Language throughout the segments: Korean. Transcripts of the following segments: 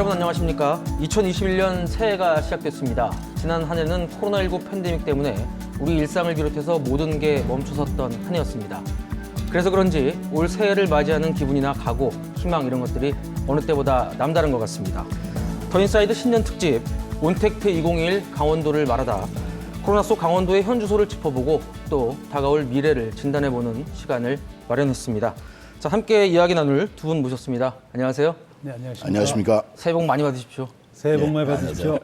여러분 안녕하십니까. 2021년 새해가 시작됐습니다. 지난 한 해는 코로나19 팬데믹 때문에 우리 일상을 비롯해서 모든 게 멈춰섰던 한 해였습니다. 그래서 그런지 올 새해를 맞이하는 기분이나 각오, 희망 이런 것들이 어느 때보다 남다른 것 같습니다. 더 인사이드 신년 특집 온택트 2021 강원도를 말하다, 코로나 속 강원도의 현 주소를 짚어보고 또 다가올 미래를 진단해보는 시간을 마련했습니다. 자, 함께 이야기 나눌 두 분 모셨습니다. 안녕하세요. 네, 안녕하십니까. 안녕하십니까. 새해 복 많이 받으십시오. 새해 복 많이 받으십시오.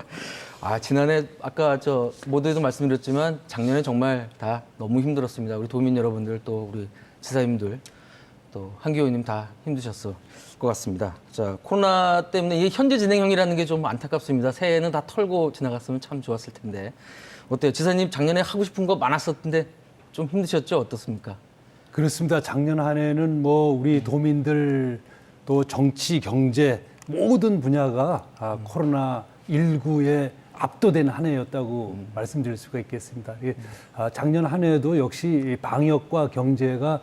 지난해 아까 모두에도 말씀드렸지만 작년에 정말 다 너무 힘들었습니다. 우리 도민 여러분들 또 우리 지사님들 또 한기 의원님 다 힘드셨을 것 같습니다. 자, 코로나 때문에 이게 현재 진행형이라는 게 좀 안타깝습니다. 새해는 다 털고 지나갔으면 참 좋았을 텐데 어때요? 지사님 작년에 하고 싶은 거 많았었는데 좀 힘드셨죠? 어떻습니까? 그렇습니다. 작년 한 해는 우리 도민들 또 정치, 경제 모든 분야가 코로나19에 압도된 한 해였다고 말씀드릴 수가 있겠습니다. 작년 한 해도 역시 방역과 경제가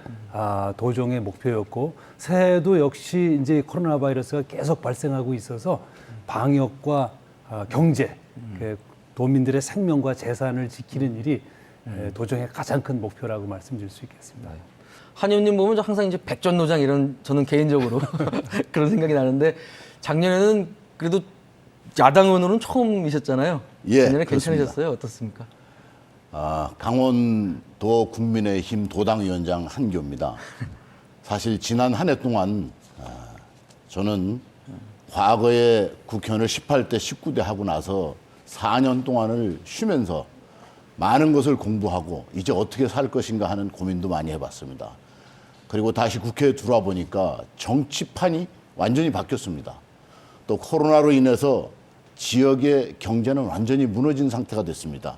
도정의 목표였고 새해도 역시 이제 코로나 바이러스가 계속 발생하고 있어서 방역과 경제, 도민들의 생명과 재산을 지키는 일이 도정의 가장 큰 목표라고 말씀드릴 수 있겠습니다. 한 의원님 보면 항상 이제 백전노장 이런 저는 개인적으로 그런 생각이 나는데 작년에는 그래도 야당 의원으로는 처음이셨잖아요. 예, 작년에 그렇습니다. 괜찮으셨어요? 어떻습니까? 강원도 국민의힘 도당위원장 한교입니다. 사실 지난 한 해 동안 저는 과거에 국회의원을 18대, 19대 하고 나서 4년 동안을 쉬면서 많은 것을 공부하고 이제 어떻게 살 것인가 하는 고민도 많이 해봤습니다. 그리고 다시 국회에 들어와 보니까 정치판이 완전히 바뀌었습니다. 또 코로나로 인해서 지역의 경제는 완전히 무너진 상태가 됐습니다.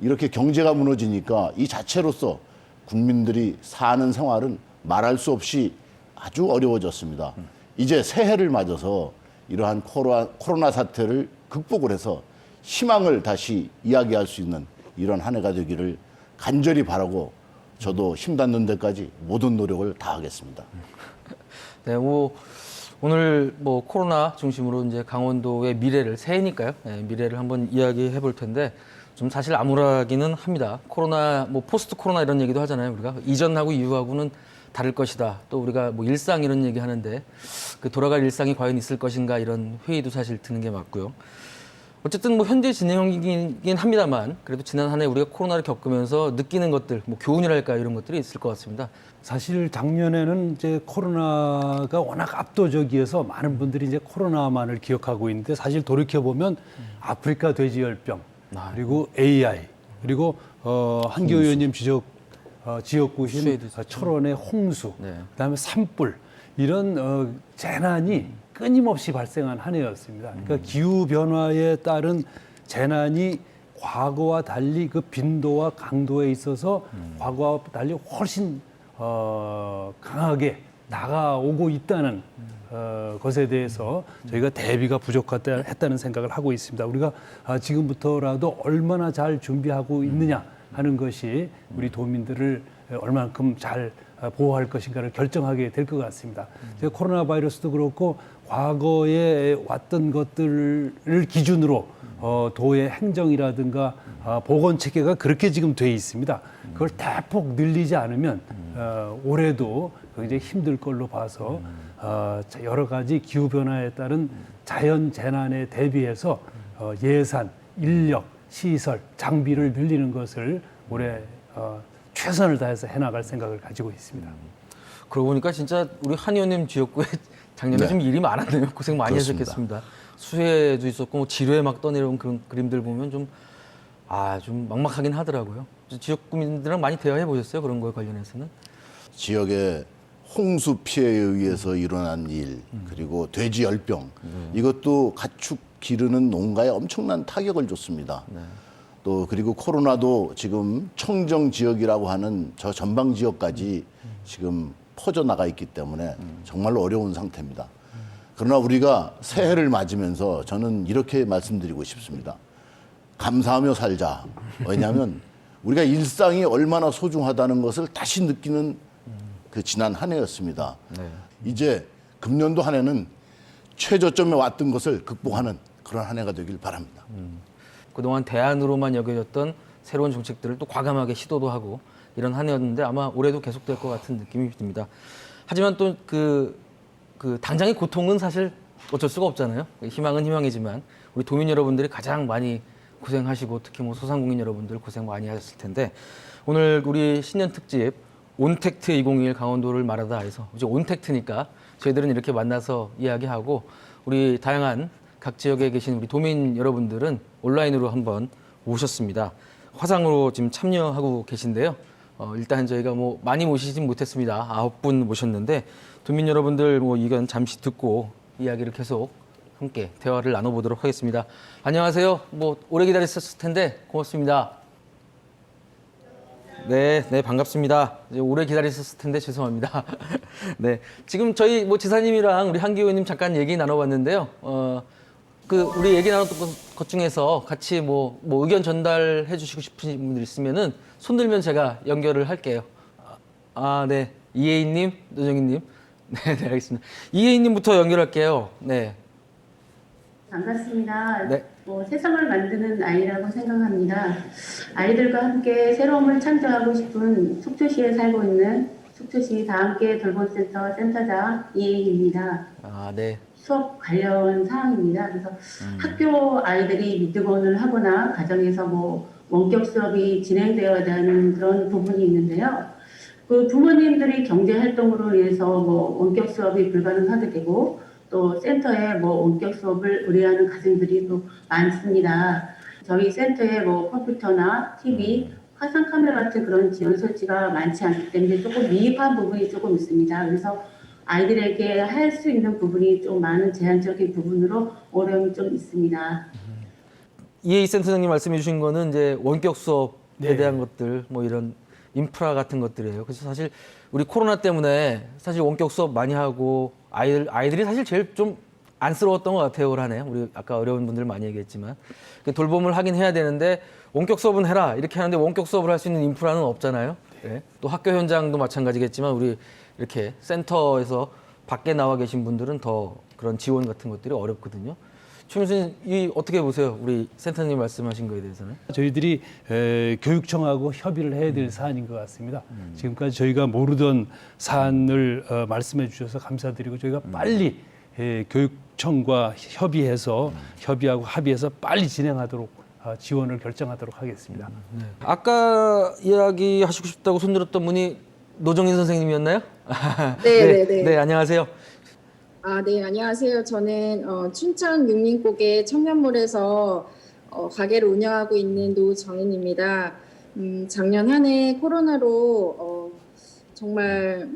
이렇게 경제가 무너지니까 이 자체로서 국민들이 사는 생활은 말할 수 없이 아주 어려워졌습니다. 이제 새해를 맞아서 이러한 코로나 사태를 극복을 해서 희망을 다시 이야기할 수 있는 이런 한 해가 되기를 간절히 바라고 저도 힘닿는 데까지 모든 노력을 다하겠습니다. 네, 오늘 코로나 중심으로 이제 강원도의 미래를 새해니까요. 네, 미래를 한번 이야기해 볼 텐데 좀 사실 암울하기는 합니다. 코로나 포스트 코로나 이런 얘기도 하잖아요. 우리가 이전하고 이후하고는 다를 것이다. 또 우리가 일상 이런 얘기 하는데 그 돌아갈 일상이 과연 있을 것인가 이런 회의도 사실 드는 게 맞고요. 어쨌든 현재 진행형이긴 합니다만 그래도 지난 한 해 우리가 코로나를 겪으면서 느끼는 것들, 교훈이랄까 이런 것들이 있을 것 같습니다. 사실 작년에는 이제 코로나가 워낙 압도적이어서 많은 분들이 이제 코로나만을 기억하고 있는데 사실 돌이켜 보면 아프리카 돼지열병 그리고 AI 그리고 한기 의원님 지역구신 철원의 홍수, 그다음에 산불 이런 재난이 끊임없이 발생한 한 해였습니다. 그러니까 기후 변화에 따른 재난이 과거와 달리 그 빈도와 강도에 있어서 과거와 달리 훨씬 강하게 다가오고 있다는 것에 대해서 저희가 대비가 부족했다는 생각을 하고 있습니다. 우리가 지금부터라도 얼마나 잘 준비하고 있느냐 하는 것이 우리 도민들을 얼마만큼 잘 보호할 것인가를 결정하게 될 것 같습니다. 제가 코로나 바이러스도 그렇고 과거에 왔던 것들을 기준으로 도의 행정이라든가 보건 체계가 그렇게 지금 돼 있습니다. 그걸 대폭 늘리지 않으면 올해도 굉장히 힘들 걸로 봐서 여러 가지 기후 변화에 따른 자연 재난에 대비해서 예산, 인력, 시설, 장비를 늘리는 것을 올해 최선을 다해서 해나갈 생각을 가지고 있습니다. 그러고 보니까 진짜 우리 한 의원님 지역구에 작년에 좀 일이 많았네요. 고생 많이 그렇습니다. 하셨겠습니다. 수해도 있었고 지뢰 막 떠내려온 그런 그림들 보면 좀 막막하긴 하더라고요. 지역구민들이랑 많이 대화해 보셨어요? 그런 거에 관련해서는? 지역의 홍수 피해에 의해서 일어난 일, 그리고 돼지 열병, 이것도 가축 기르는 농가에 엄청난 타격을 줬습니다. 또 그리고 코로나도 지금 청정 지역이라고 하는 저 전방 지역까지 지금 퍼져나가 있기 때문에 정말로 어려운 상태입니다. 그러나 우리가 새해를 맞으면서 저는 이렇게 말씀드리고 싶습니다. 감사하며 살자. 왜냐하면 우리가 일상이 얼마나 소중하다는 것을 다시 느끼는 그 지난 한 해였습니다. 이제 금년도 한 해는 최저점에 왔던 것을 극복하는 그런 한 해가 되길 바랍니다. 그동안 대안으로만 여겨졌던 새로운 정책들을 또 과감하게 시도도 하고 이런 한 해였는데 아마 올해도 계속될 것 같은 느낌이 듭니다. 하지만 또 그 당장의 고통은 사실 어쩔 수가 없잖아요. 희망은 희망이지만 우리 도민 여러분들이 가장 많이 고생하시고 특히 뭐 소상공인 여러분들 고생 많이 하셨을 텐데 오늘 우리 신년 특집 온택트 2021 강원도를 말하다 해서 이제 온택트니까 저희들은 이렇게 만나서 이야기하고 우리 다양한 각 지역에 계신 우리 도민 여러분들은 온라인으로 한번 오셨습니다. 화상으로 지금 참여하고 계신데요. 일단 저희가 뭐 많이 모시진 못했습니다. 9분 모셨는데 도민 여러분들 뭐 의견 잠시 듣고 이야기를 계속 함께 대화를 나눠보도록 하겠습니다. 안녕하세요. 뭐 오래 기다리셨을 텐데 고맙습니다. 네, 반갑습니다. 이제 오래 기다리셨을 텐데 죄송합니다. 네, 지금 저희 뭐 지사님이랑 우리 한기 의원님 잠깐 얘기 나눠봤는데요. 우리 얘기 나눴던 것 중에서 같이 뭐 의견 전달해 주시고 싶으신 분들 있으면은 손 들면 제가 연결을 할게요. 네, 이혜인님, 노정희님. 네, 알겠습니다. 이혜인님부터 연결할게요. 네. 반갑습니다. 네. 세상을 만드는 아이라고 생각합니다. 아이들과 함께 새로움을 창조하고 싶은 속초시에 살고 있는 속초시 다함께 돌봄센터 센터장 이혜인입니다. 네. 수업 관련 사항입니다. 그래서 학교 아이들이 미드건을 하거나 가정에서 원격 수업이 진행되어야 하는 그런 부분이 있는데요. 그 부모님들이 경제 활동으로 인해서 원격 수업이 불가능하게 되고 또 센터에 원격 수업을 의뢰하는 가정들이 또 많습니다. 저희 센터에 컴퓨터나 TV, 화상 카메라 같은 그런 지원 설치가 많지 않기 때문에 조금 미흡한 부분이 조금 있습니다. 그래서 아이들에게 할 수 있는 부분이 좀 많은 제한적인 부분으로 어려움이 좀 있습니다. 이혜희 센터장님 말씀해 주신 거는 이제 원격 수업에 네. 대한 것들 뭐 이런 인프라 같은 것들이에요. 그래서 사실 우리 코로나 때문에 사실 원격 수업 많이 하고 아이들이 사실 제일 좀 안쓰러웠던 것 같아요, 올 한 해. 우리 아까 어려운 분들 많이 얘기했지만 돌봄을 하긴 해야 되는데 원격 수업은 해라 이렇게 하는데 원격 수업을 할 수 있는 인프라는 없잖아요. 네. 또 학교 현장도 마찬가지겠지만 우리 이렇게 센터에서 밖에 나와 계신 분들은 더 그런 지원 같은 것들이 어렵거든요. 최 교수님, 어떻게 보세요? 우리 센터님 말씀하신 거에 대해서는? 저희들이 교육청하고 협의를 해야 될 사안인 것 같습니다. 지금까지 저희가 모르던 사안을 말씀해 주셔서 감사드리고 저희가 빨리 교육청과 협의하고 합의해서 빨리 진행하도록 지원을 결정하도록 하겠습니다. 네. 아까 이야기하시고 싶다고 손들었던 분이 노정인 선생님이었나요? 네, 안녕하세요. 네, 안녕하세요. 저는 춘천 육림곡의 청년몰에서 가게를 운영하고 있는 노정인입니다. 작년 한 해 코로나로 정말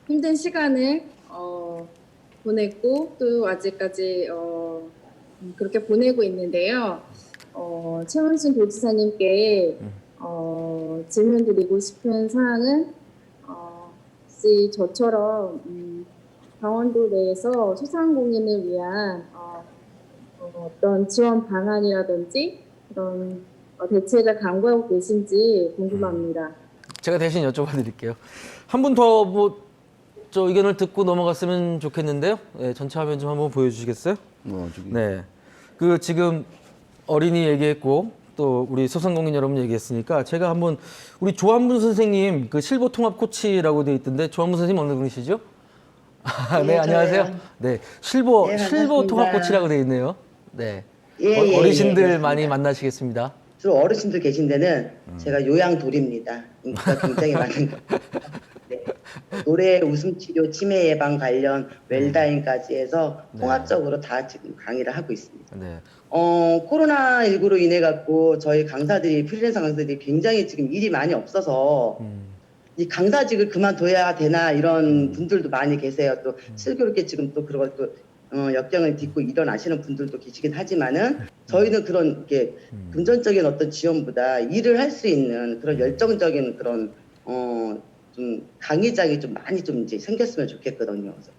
힘든 시간을 보냈고 또 아직까지 그렇게 보내고 있는데요. 최원순 도지사님께 질문 드리고 싶은 사항은 혹시 저처럼 강원도 내에서 소상공인을 위한 어떤 지원 방안이라든지 그런 대책을 강구하고 계신지 궁금합니다. 제가 대신 여쭤봐 드릴게요. 한 분 더 저 의견을 듣고 넘어갔으면 좋겠는데요. 네, 전체 화면 좀 한번 보여주시겠어요? 네. 지금 어린이 얘기했고 또 우리 소상공인 여러분 얘기했으니까 제가 한번 우리 조한문 선생님 실버 통합 코치라고 돼 있던데 조한문 선생님 어느 분이시죠? 네, 안녕하세요. 네, 실버 통합 코치라고 돼 있네요. 네. 어르신들 많이 만나시겠습니다. 주로 어르신들 계신 데는 제가 요양돌입니다. 인기가 굉장히 많은 거. 네. 노래, 웃음치료, 치매 예방 관련 웰다인까지 해서 통합적으로 다 지금 강의를 하고 있습니다. 네. 코로나19로 인해 갖고 저희 강사들이 프리랜서 강사들이 굉장히 지금 일이 많이 없어서 이 강사직을 그만둬야 되나 이런 분들도 많이 계세요. 또 슬기롭게 지금 또 그런 또 역경을 딛고 일어나시는 분들도 계시긴 하지만은 저희는 그런 게 금전적인 어떤 지원보다 일을 할 수 있는 그런 열정적인 그런 좀 강의장이 좀 많이 좀 이제 생겼으면 좋겠거든요. 그래서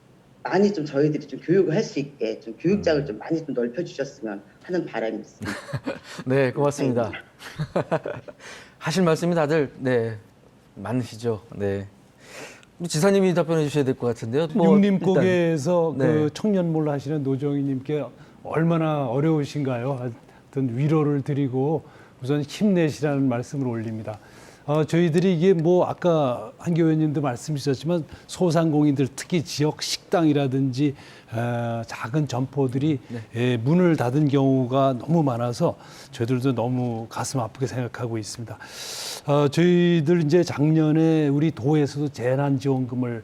많이 좀 저희들이 좀 교육을 할 수 있게 좀 교육장을 좀 많이 좀 넓혀 주셨으면 하는 바람이 있습니다. 네, 고맙습니다. 하실 말씀이 다들 많으시죠. 네. 우리 지사님이 답변해 주셔야 될 것 같은데요. 뭐 육림고개에서 일단, 네. 그 청년몰 하시는 노정희님께 얼마나 어려우신가요? 하여튼 위로를 드리고 우선 힘내시라는 말씀을 올립니다. 저희들이 이게 뭐 아까 한교 의원님도 말씀 주셨지만 소상공인들 특히 지역 식당이라든지 작은 점포들이 문을 닫은 경우가 너무 많아서 저희들도 너무 가슴 아프게 생각하고 있습니다. 저희들 이제 작년에 우리 도에서도 재난지원금을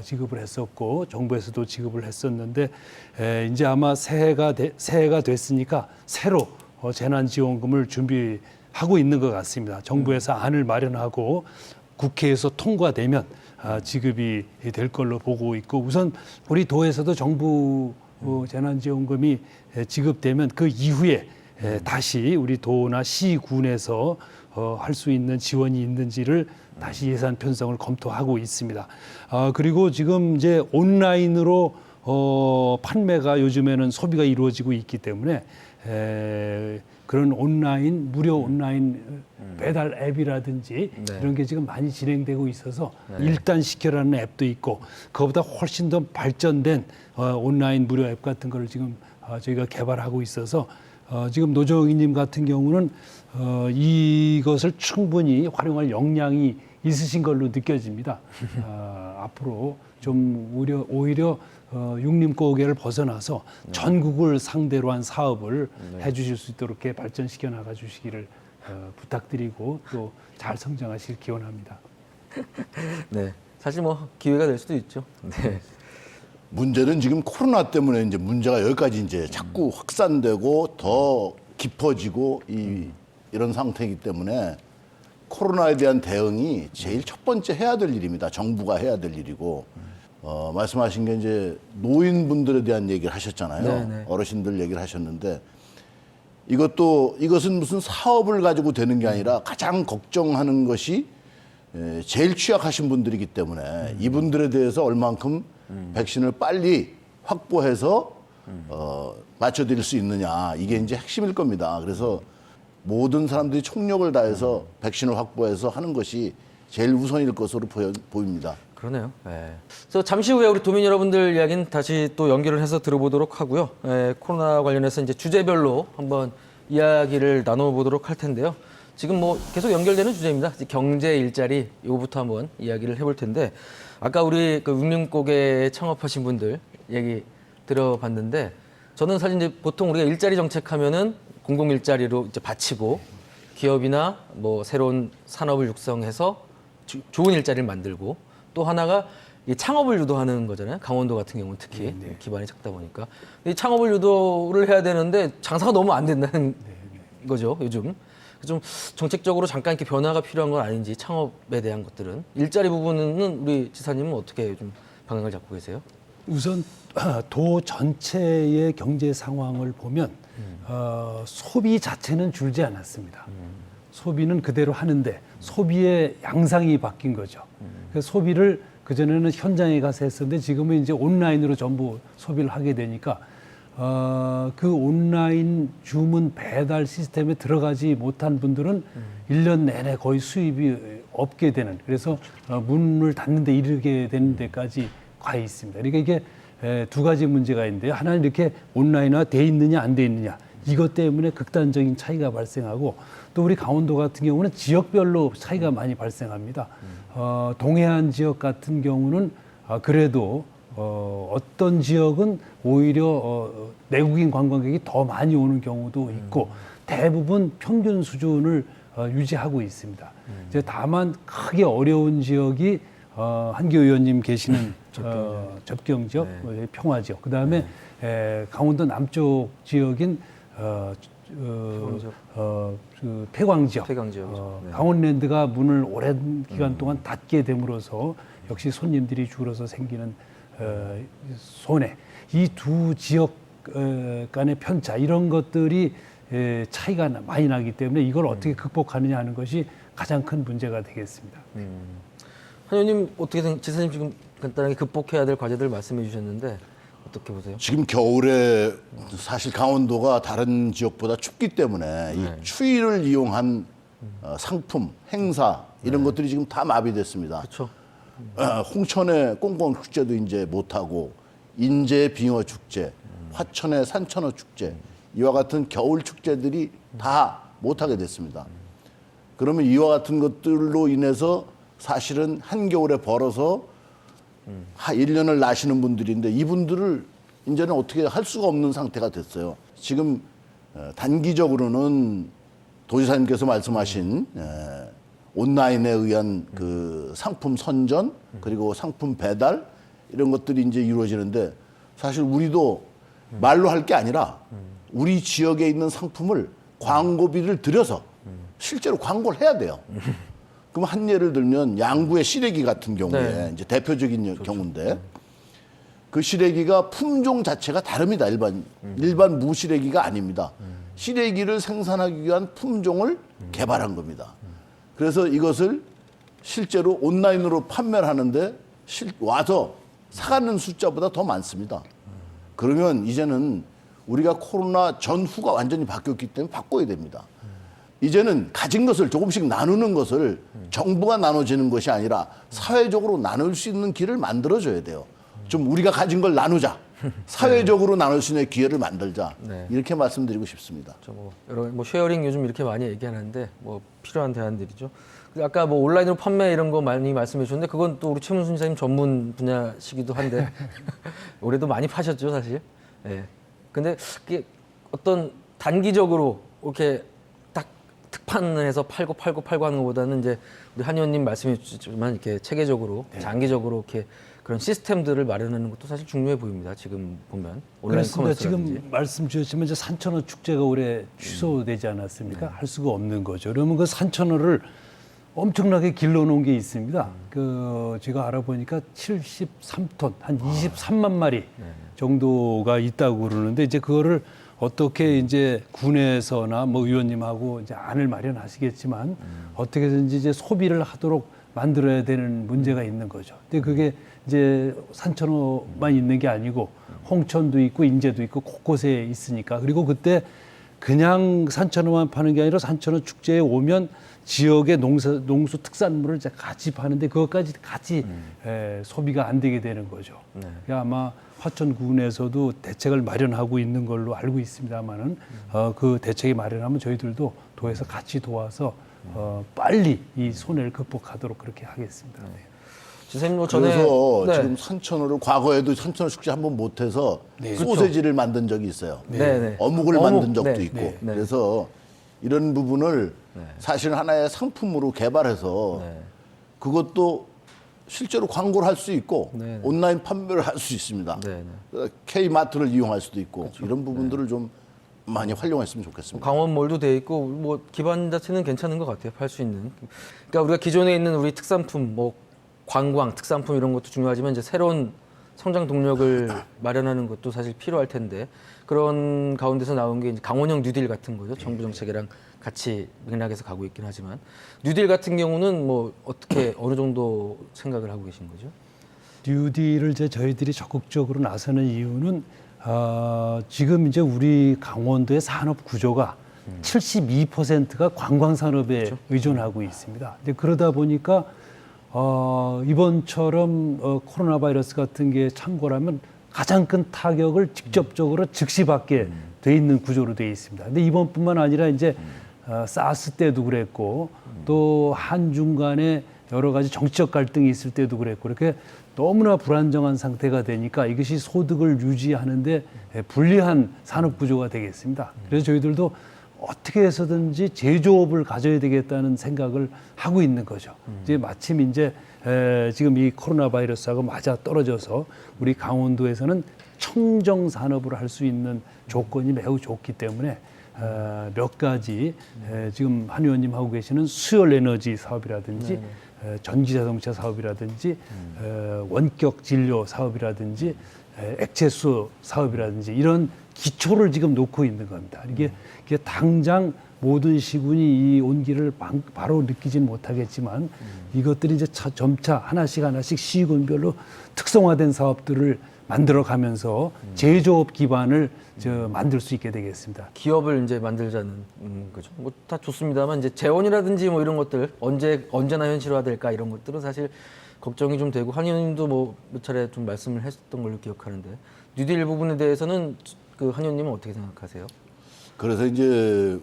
지급을 했었고 정부에서도 지급을 했었는데 이제 아마 새해가 됐으니까 새로 재난지원금을 준비하고 있는 것 같습니다. 정부에서 안을 마련하고 국회에서 통과되면 지급이 될 걸로 보고 있고 우선 우리 도에서도 정부 재난지원금이 지급되면 그 이후에 다시 우리 도나 시군에서 할 수 있는 지원이 있는지를 다시 예산 편성을 검토하고 있습니다. 그리고 지금 이제 온라인으로 판매가 요즘에는 소비가 이루어지고 있기 때문에 그런 온라인 무료 온라인 배달 앱이라든지 이런 게 지금 많이 진행되고 있어서 일단 시켜라는 앱도 있고 그거보다 훨씬 더 발전된 온라인 무료 앱 같은 거를 지금 저희가 개발하고 있어서 지금 노정희님 같은 경우는 이것을 충분히 활용할 역량이 있으신 걸로 느껴집니다. 앞으로 좀 오히려 육림고개를 벗어나서 전국을 상대로 한 사업을 해주실 수 있도록 이렇게 발전시켜 나가 주시기를 부탁드리고 또 잘 성장하시길 기원합니다. 네, 사실 뭐 기회가 될 수도 있죠. 네. 문제는 지금 코로나 때문에 이제 문제가 여기까지 이제 자꾸 확산되고 더 깊어지고 이런 상태이기 때문에 코로나에 대한 대응이 제일 첫 번째 해야 될 일입니다. 정부가 해야 될 일이고 말씀하신 게 이제 노인분들에 대한 얘기를 하셨잖아요. 네네. 어르신들 얘기를 하셨는데 이것은 무슨 사업을 가지고 되는 게 아니라 가장 걱정하는 것이 제일 취약하신 분들이기 때문에 이분들에 대해서 얼만큼 백신을 빨리 확보해서 맞춰드릴 수 있느냐 이게 이제 핵심일 겁니다. 그래서 모든 사람들이 총력을 다해서 백신을 확보해서 하는 것이 제일 우선일 것으로 보입니다. 그러네요. 네. 그래서 잠시 후에 우리 도민 여러분들 이야기는 다시 또 연결을 해서 들어보도록 하고요. 코로나 관련해서 이제 주제별로 한번 이야기를 나눠보도록 할 텐데요. 지금 뭐 계속 연결되는 주제입니다. 이제 경제, 일자리 이거부터 한번 이야기를 해볼 텐데 아까 우리 그 육림고개 창업하신 분들 얘기 들어봤는데 저는 사실 이제 보통 우리가 일자리 정책하면은 공공 일자리로 이제 바치고 기업이나 뭐 새로운 산업을 육성해서 좋은 일자리를 만들고 또 하나가 이 창업을 유도하는 거잖아요. 강원도 같은 경우는 특히 기반이 작다 보니까 이 창업을 유도를 해야 되는데 장사가 너무 안 된다는 거죠. 요즘 좀 정책적으로 잠깐 이렇게 변화가 필요한 건 아닌지 창업에 대한 것들은 일자리 부분은 우리 지사님은 어떻게 좀 방향을 잡고 계세요? 우선 도 전체의 경제 상황을 보면 소비 자체는 줄지 않았습니다. 소비는 그대로 하는데 소비의 양상이 바뀐 거죠. 그래서 소비를 그전에는 현장에 가서 했었는데 지금은 이제 온라인으로 전부 소비를 하게 되니까 그 온라인 주문 배달 시스템에 들어가지 못한 분들은 1년 내내 거의 수입이 없게 되는 그래서 문을 닫는 데 이르게 되는 데까지 가 있습니다. 그러니까 이게 두 가지 문제가 있는데요. 하나는 이렇게 온라인화 돼 있느냐 안 돼 있느냐 이것 때문에 극단적인 차이가 발생하고 또 우리 강원도 같은 경우는 지역별로 차이가 많이 발생합니다. 동해안 지역 같은 경우는 그래도 어떤 지역은 오히려 내국인 관광객이 더 많이 오는 경우도 있고 대부분 평균 수준을 유지하고 있습니다. 이제 다만 크게 어려운 지역이 한교 의원님 계시는 접경 지역, 평화 지역, 그 다음에 강원도 남쪽 지역인 그 폐광 지역, 강원랜드가 문을 오랜 기간 동안 닫게 됨으로써 역시 손님들이 줄어서 생기는 손해, 이 두 지역 간의 편차 이런 것들이 차이가 많이 나기 때문에 이걸 어떻게 극복하느냐 하는 것이 가장 큰 문제가 되겠습니다. 한 의원님 어떻게 지사님 지금 간단하게 극복해야 될 과제들 말씀해 주셨는데 어떻게 보세요? 지금 겨울에 사실 강원도가 다른 지역보다 춥기 때문에 이 추위를 이용한 상품, 행사 이런 것들이 지금 다 마비됐습니다. 그렇죠. 홍천의 꽁꽁 축제도 이제 못하고 인제 빙어 축제, 화천의 산천어 축제 이와 같은 겨울 축제들이 다 못하게 됐습니다. 그러면 이와 같은 것들로 인해서 사실은 한겨울에 벌어서 1년을 나시는 분들인데 이분들을 이제는 어떻게 할 수가 없는 상태가 됐어요. 지금 단기적으로는 도지사님께서 말씀하신 온라인에 의한 그 상품 선전 그리고 상품 배달 이런 것들이 이제 이루어지는데 사실 우리도 말로 할 게 아니라 우리 지역에 있는 상품을 광고비를 들여서 실제로 광고를 해야 돼요. 그럼 한 예를 들면 양구의 시래기 같은 경우에 네. 이제 대표적인 경우인데 그 시래기가 품종 자체가 다릅니다. 일반 무시래기가 아닙니다. 시래기를 생산하기 위한 품종을 개발한 겁니다. 그래서 이것을 실제로 온라인으로 판매를 하는데 와서 사가는 숫자보다 더 많습니다. 그러면 이제는 우리가 코로나 전후가 완전히 바뀌었기 때문에 바꿔야 됩니다. 이제는 가진 것을 조금씩 나누는 것을 정부가 나눠지는 것이 아니라 사회적으로 나눌 수 있는 길을 만들어줘야 돼요. 좀 우리가 가진 걸 나누자. 사회적으로 나눌 수 있는 기회를 만들자. 네. 이렇게 말씀드리고 싶습니다. 여러 쉐어링 요즘 이렇게 많이 얘기하는데 뭐 필요한 대안들이죠. 근데 아까 뭐 온라인으로 판매 이런 거 많이 말씀해 주셨는데 그건 또 우리 최문순 지사님 전문 분야시기도 한데 올해도 많이 파셨죠 사실. 예. 근데 그게 어떤 단기적으로 이렇게 딱 특판을 해서 팔고 하는 것보다는 이제 우리 한 의원님 말씀해 주셨지만 이렇게 체계적으로 장기적으로 이렇게 그런 시스템들을 마련하는 것도 사실 중요해 보입니다. 지금 보면 온라인 그렇습니다. 커머스라든지. 지금 말씀 주셨지만 이제 산천어 축제가 올해 취소되지 않았습니까? 할 수가 없는 거죠. 그러면 그 산천어를 엄청나게 길러놓은 게 있습니다. 그 제가 알아보니까 73톤, 한 23만 마리 정도가 있다고 그러는데 이제 그거를 어떻게 이제 군에서나 뭐 의원님하고 이제 안을 마련하시겠지만 어떻게든지 이제 소비를 하도록 만들어야 되는 문제가 있는 거죠. 근데 그게 이제 산천어만 있는 게 아니고 홍천도 있고 인제도 있고 곳곳에 있으니까 그리고 그때 그냥 산천어만 파는 게 아니라 산천어 축제에 오면 지역의 농수 특산물을 이제 같이 파는데 그것까지 같이 소비가 안 되게 되는 거죠. 그러니까 아마 화천군에서도 대책을 마련하고 있는 걸로 알고 있습니다만은 그 대책이 마련하면 저희들도 도에서 같이 도와서 빨리 이 손해를 극복하도록 그렇게 하겠습니다. 네. 선생님 뭐 전에 그래서 네. 지금 산천어를 과거에도 산천어 축제 한번 못해서 네. 소세지를 만든 적이 있어요. 네. 어묵을 만든 적도 네. 있고. 네. 그래서 이런 부분을 사실 하나의 상품으로 개발해서 그것도 실제로 광고를 할 수 있고 네. 온라인 판매를 할 수 있습니다. 네. K마트를 이용할 수도 있고 그렇죠. 이런 부분들을 좀 많이 활용했으면 좋겠습니다. 강원몰도 돼 있고 뭐 기반 자체는 괜찮은 것 같아요. 팔 수 있는. 그러니까 우리가 기존에 있는 우리 특산품 뭐 관광 특산품 이런 것도 중요하지만 이제 새로운 성장 동력을 마련하는 것도 사실 필요할 텐데 그런 가운데서 나온 게 이제 강원형 뉴딜 같은 거죠. 정부 정책이랑 같이 맥락에서 가고 있긴 하지만 뉴딜 같은 경우는 뭐 어떻게 어느 정도 생각을 하고 계신 거죠? 뉴딜을 이제 저희들이 적극적으로 나서는 이유는 지금 이제 우리 강원도의 산업 구조가 72%가 관광 산업에 그렇죠. 의존하고 있습니다. 근데 그러다 보니까 이번처럼 코로나 바이러스 같은 게 창궐하면 가장 큰 타격을 직접적으로 즉시 받게 돼 있는 구조로 돼 있습니다. 근데 이번뿐만 아니라 이제 사스 때도 그랬고 또 한중 간에 여러 가지 정치적 갈등이 있을 때도 그랬고 이렇게 너무나 불안정한 상태가 되니까 이것이 소득을 유지하는데 불리한 산업 구조가 되겠습니다. 그래서 저희들도 어떻게 해서든지 제조업을 가져야 되겠다는 생각을 하고 있는 거죠. 이제 마침 이제 지금 이 코로나 바이러스하고 맞아 떨어져서 우리 강원도에서는 청정 산업을 할 수 있는 조건이 매우 좋기 때문에 몇 가지 지금 한 의원님 하고 계시는 수열 에너지 사업이라든지 전기 자동차 사업이라든지 원격 진료 사업이라든지 액체수 사업이라든지 이런 기초를 지금 놓고 있는 겁니다. 이게 당장 모든 시군이 이 온기를 바로 느끼지는 못하겠지만 이것들이 이제 점차 하나씩 시군별로 특성화된 사업들을 만들어가면서 제조업 기반을 만들 수 있게 되겠습니다. 기업을 이제 만들자는 거죠. 뭐 다 좋습니다만 이제 재원이라든지 뭐 이런 것들 언제나 현실화될까 이런 것들은 사실 걱정이 좀 되고 한 의원님도 뭐 몇 차례 좀 말씀을 했던 걸로 기억하는데 뉴딜 부분에 대해서는 그 한 의원님은 어떻게 생각하세요? 그래서 이제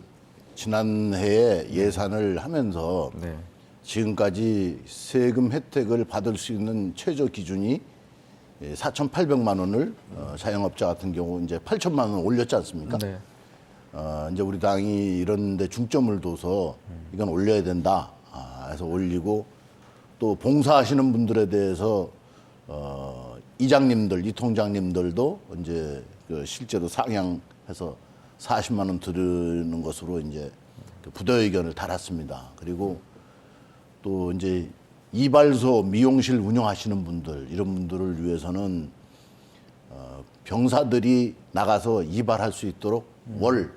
지난해에 예산을 하면서 네. 지금까지 세금 혜택을 받을 수 있는 최저 기준이 4,800만 원을 자영업자 같은 경우 이제 8천만 원 올렸지 않습니까? 네. 이제 우리 당이 이런 데 중점을 둬서 이건 올려야 된다 해서 올리고 또 봉사하시는 분들에 대해서 이장님들, 이통장님들도 이제 그 실제로 상향해서 40만 원 드리는 것으로 이제 그 부도 의견을 달았습니다. 그리고 또 이제 이발소, 미용실 운영하시는 분들 이런 분들을 위해서는 병사들이 나가서 이발할 수 있도록 월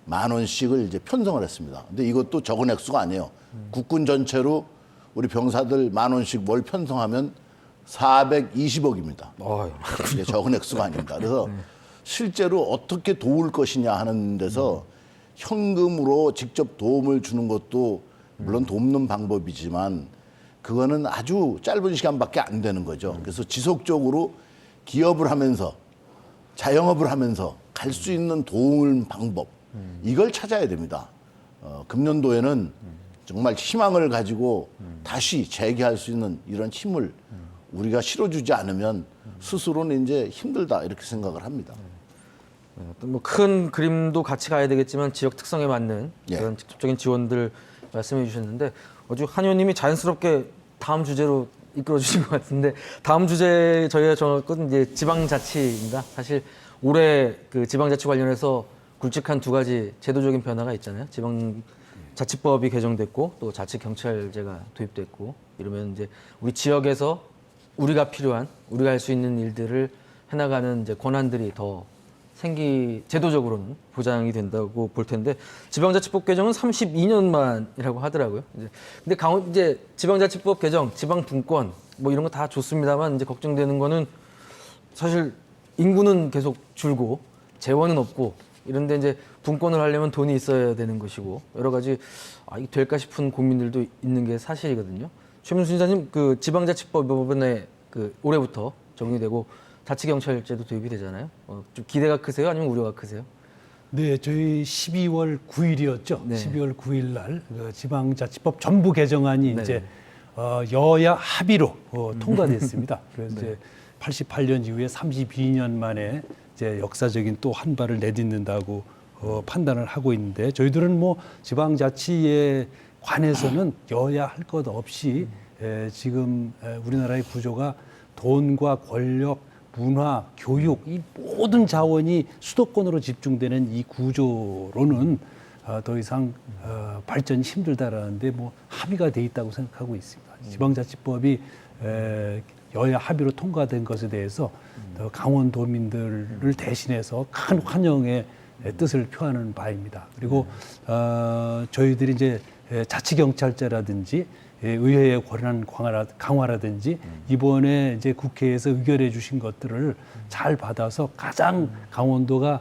10,000원씩을 이제 편성을 했습니다. 근데 이것도 적은 액수가 아니에요. 국군 전체로 우리 병사들 10,000원씩 월 편성하면 420억입니다. 이게 적은 액수가 아닙니다. 그래서 실제로 어떻게 도울 것이냐 하는 데서 현금으로 직접 도움을 주는 것도 물론 돕는 방법이지만 그거는 아주 짧은 시간밖에 안 되는 거죠. 그래서 지속적으로 기업을 하면서 자영업을 하면서 갈 수 있는 도움 방법 이걸 찾아야 됩니다. 금년도에는 정말 희망을 가지고 다시 재기할 수 있는 이런 힘을 우리가 실어주지 않으면 스스로는 이제 힘들다 이렇게 생각을 합니다. 뭐 큰 그림도 같이 가야 되겠지만 지역 특성에 맞는 그런 직접적인 지원들 말씀해 주셨는데 아주 한 의원님이 자연스럽게 다음 주제로 이끌어 주신 것 같은데 다음 주제 저희가 정했건 이제 지방자치입니다. 사실 올해 그 지방자치 관련해서 굵직한 두 가지 제도적인 변화가 있잖아요. 지방자치법이 개정됐고 또 자치경찰제가 도입됐고 이러면 이제 우리 지역에서 우리가 필요한 우리가 할 수 있는 일들을 해나가는 이제 권한들이 더 제도적으로는 보장이 된다고 볼 텐데 지방자치법 개정은 32년 만이라고 하더라고요. 근데 이제 지방자치법 개정, 지방분권 뭐 이런 거 다 좋습니다만 이제 걱정되는 거는 사실 인구는 계속 줄고 재원은 없고 이런데 이제 분권을 하려면 돈이 있어야 되는 것이고 여러 가지 이게 될까 싶은 고민들도 있는 게 사실이거든요. 최민수 신사님 그 지방자치법 이번에 그 올해부터 적용이 되고 자치경찰제도 도입이 되잖아요. 좀 기대가 크세요? 아니면 우려가 크세요? 네, 저희 12월 9일이었죠. 네. 12월 9일 날 그 지방자치법 전부 개정안이 네. 이제 여야 합의로 통과됐습니다. 그래서 이제 88년 이후에 32년 만에 이제 역사적인 또 한 발을 내딛는다고 판단을 하고 있는데 저희들은 뭐 지방자치에 관해서는 여야 할 것 없이 지금 우리나라의 구조가 돈과 권력, 문화, 교육 이 모든 자원이 수도권으로 집중되는 이 구조로는 더 이상 발전이 힘들다라는데 뭐 합의가 돼 있다고 생각하고 있습니다. 지방자치법이 여야 합의로 통과된 것에 대해서 강원도민들을 대신해서 큰 환영의 뜻을 표하는 바입니다. 그리고 저희들이 이제 자치경찰제라든지 의회의 권한 강화라든지 이번에 이제 국회에서 의결해 주신 것들을 잘 받아서 가장 강원도가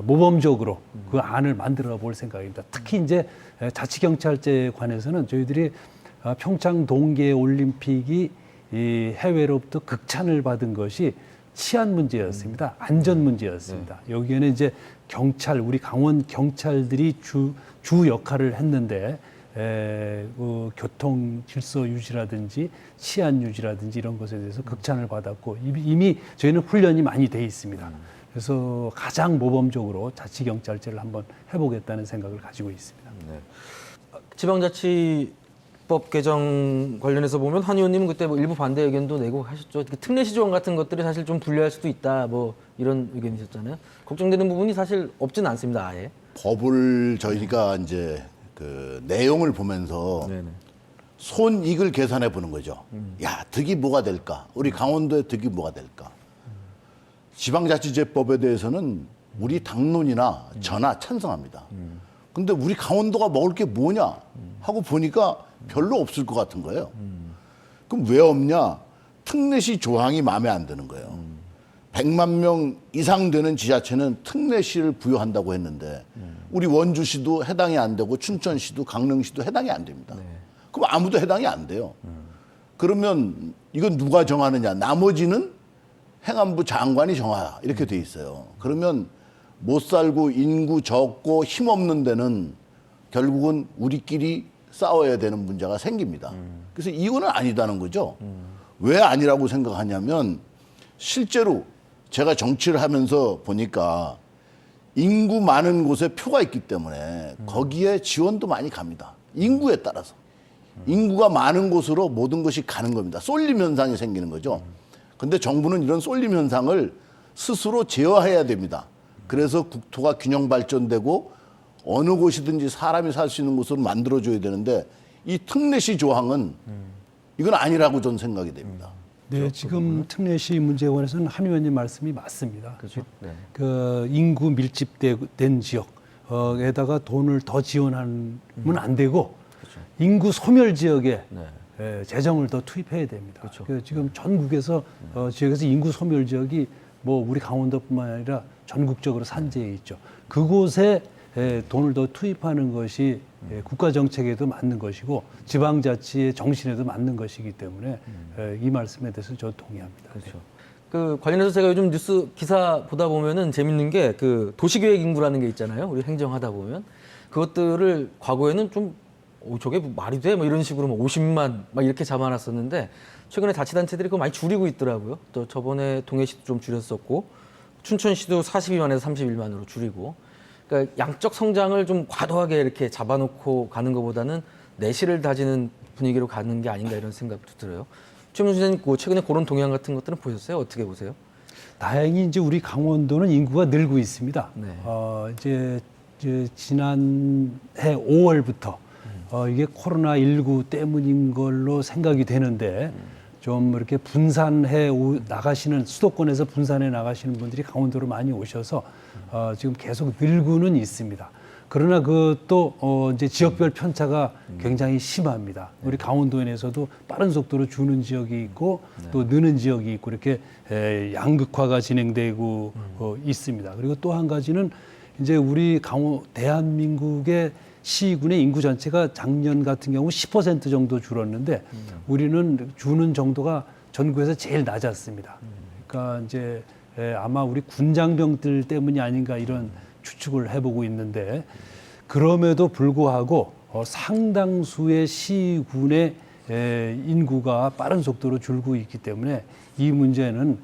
모범적으로 그 안을 만들어 볼 생각입니다. 특히 이제 자치경찰제에 관해서는 저희들이 평창 동계 올림픽이 이 해외로부터 극찬을 받은 것이 치안 문제였습니다. 안전 문제였습니다. 여기에는 이제 우리 강원 경찰들이 주 역할을 했는데 그 교통 질서 유지라든지 치안 유지라든지 이런 것에 대해서 극찬을 받았고 이미 저희는 훈련이 많이 돼 있습니다. 그래서 가장 모범적으로 자치경찰제를 한번 해보겠다는 생각을 가지고 있습니다. 네. 지방자치법 개정 관련해서 보면 한 의원님은 그때 뭐 일부 반대 의견도 내고 하셨죠. 특례시 조항 같은 것들이 사실 좀 불리할 수도 있다 뭐 이런 의견이셨잖아요. 걱정되는 부분이 사실 없지는 않습니다. 아예. 법을 저희가 이제 그 내용을 보면서 네네. 손익을 계산해 보는 거죠. 야, 득이 뭐가 될까? 우리 강원도의 득이 뭐가 될까? 지방자치제법에 대해서는 우리 당론이나 저나 찬성합니다. 근데 우리 강원도가 먹을 게 뭐냐 하고 보니까 별로 없을 것 같은 거예요. 그럼 왜 없냐? 특례시 조항이 마음에 안 드는 거예요. 100만 명 이상 되는 지자체는 특례시를 부여한다고 했는데 우리 원주시도 해당이 안 되고 춘천시도 강릉시도 해당이 안 됩니다. 그럼 아무도 해당이 안 돼요. 그러면 이건 누가 정하느냐? 나머지는 행안부 장관이 정하라 이렇게 돼 있어요. 그러면 못 살고 인구 적고 힘없는 데는 결국은 우리끼리 싸워야 되는 문제가 생깁니다. 그래서 이거는 아니다는 거죠. 왜 아니라고 생각하냐면 실제로 제가 정치를 하면서 보니까 인구 많은 곳에 표가 있기 때문에 거기에 지원도 많이 갑니다. 인구에 따라서. 인구가 많은 곳으로 모든 것이 가는 겁니다. 쏠림 현상이 생기는 거죠. 근데 정부는 이런 쏠림 현상을 스스로 제어해야 됩니다. 그래서 국토가 균형 발전되고 어느 곳이든지 사람이 살 수 있는 곳으로 만들어줘야 되는데 이 특례시 조항은 이건 아니라고 저는 생각이 됩니다. 네, 지금 특례시 문제에 관해서는 한 의원님 말씀이 맞습니다. 그렇죠. 네. 그 인구 밀집된 지역에다가 돈을 더 지원하면 안 되고 인구 소멸 지역에 재정을 더 투입해야 됩니다. 그렇죠. 그 지금 전국에서 지역에서 인구 소멸 지역이 뭐 우리 강원도뿐만 아니라 전국적으로 산재해 있죠. 그곳에 돈을 더 투입하는 것이 국가 정책에도 맞는 것이고 지방자치의 정신에도 맞는 것이기 때문에 이 말씀에 대해서 저 동의합니다. 그렇죠. 그 관련해서 제가 요즘 뉴스 기사 보다 보면은 재밌는 게 그 도시계획 인구라는 게 있잖아요. 우리 행정하다 보면 그것들을 과거에는 좀 저게 말이 돼? 뭐 이런 식으로 뭐 50만 막 이렇게 잡아놨었는데 최근에 자치단체들이 그거 많이 줄이고 있더라고요. 또 저번에 동해시도 좀 줄였었고 춘천시도 42만에서 31만으로 줄이고. 그러니까 양적 성장을 좀 과도하게 이렇게 잡아놓고 가는 것보다는 내실을 다지는 분위기로 가는 게 아닌가 이런 생각도 들어요. 최문수 선생님, 최근에 그런 동향 같은 것들은 보셨어요? 어떻게 보세요? 다행히 이제 우리 강원도는 인구가 늘고 있습니다. 네. 이제 지난해 5월부터 이게 코로나19 때문인 걸로 생각이 되는데 좀 이렇게 분산해 나가시는 수도권에서 분산해 나가시는 분들이 강원도로 많이 오셔서 지금 계속 늘고는 있습니다. 그러나 그또 이제 지역별 편차가 굉장히 심합니다. 우리 강원도에서도 빠른 속도로 주는 지역이 있고 또 느는 지역이 있고 이렇게 양극화가 진행되고 있습니다. 그리고 또 한 가지는 이제 우리 대한민국의 시군의 인구 전체가 작년 같은 경우 10% 정도 줄었는데 우리는 주는 정도가 전국에서 제일 낮았습니다. 그러니까 이제 아마 우리 군장병들 때문이 아닌가 이런 추측을 해보고 있는데 그럼에도 불구하고 상당수의 시군의 인구가 빠른 속도로 줄고 있기 때문에 이 문제는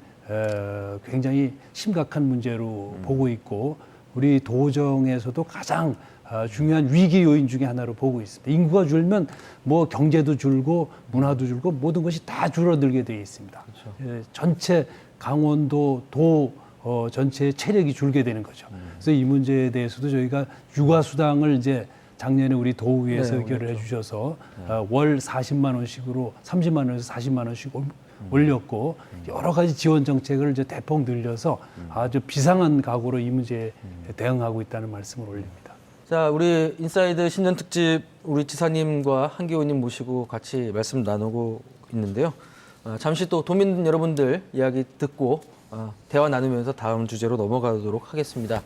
굉장히 심각한 문제로 보고 있고 우리 도정에서도 가장 중요한 위기 요인 중에 하나로 보고 있습니다. 인구가 줄면 뭐 경제도 줄고 문화도 줄고 모든 것이 다 줄어들게 되어 있습니다. 그렇죠. 전체 강원도 도 전체의 체력이 줄게 되는 거죠. 그래서 이 문제에 대해서도 저희가 육아수당을 이제 작년에 우리 도의회에서 의결을 해주셔서 월 40만 원씩으로 30만 원에서 40만 원씩 올렸고 여러 가지 지원 정책을 이제 대폭 늘려서 아주 비상한 각오로 이 문제에 대응하고 있다는 말씀을 올립니다. 자, 우리 인사이드 신년 특집 우리 지사님과 한기호님 모시고 같이 말씀 나누고 있는데요. 잠시 또 도민 여러분들 이야기 듣고 대화 나누면서 다음 주제로 넘어가도록 하겠습니다.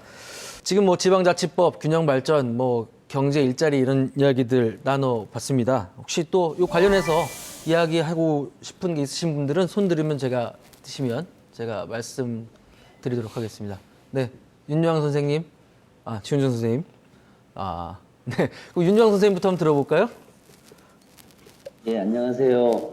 지금 뭐 지방자치법, 균형발전, 뭐 경제 일자리 이런 이야기들 나눠봤습니다. 혹시 또 이 관련해서 이야기하고 싶은 게 있으신 분들은 손 들으면 제가 말씀드리도록 하겠습니다. 네, 윤여왕 선생님, 지훈정 선생님. 네, 윤여왕 선생님부터 한번 들어볼까요? 예, 안녕하세요.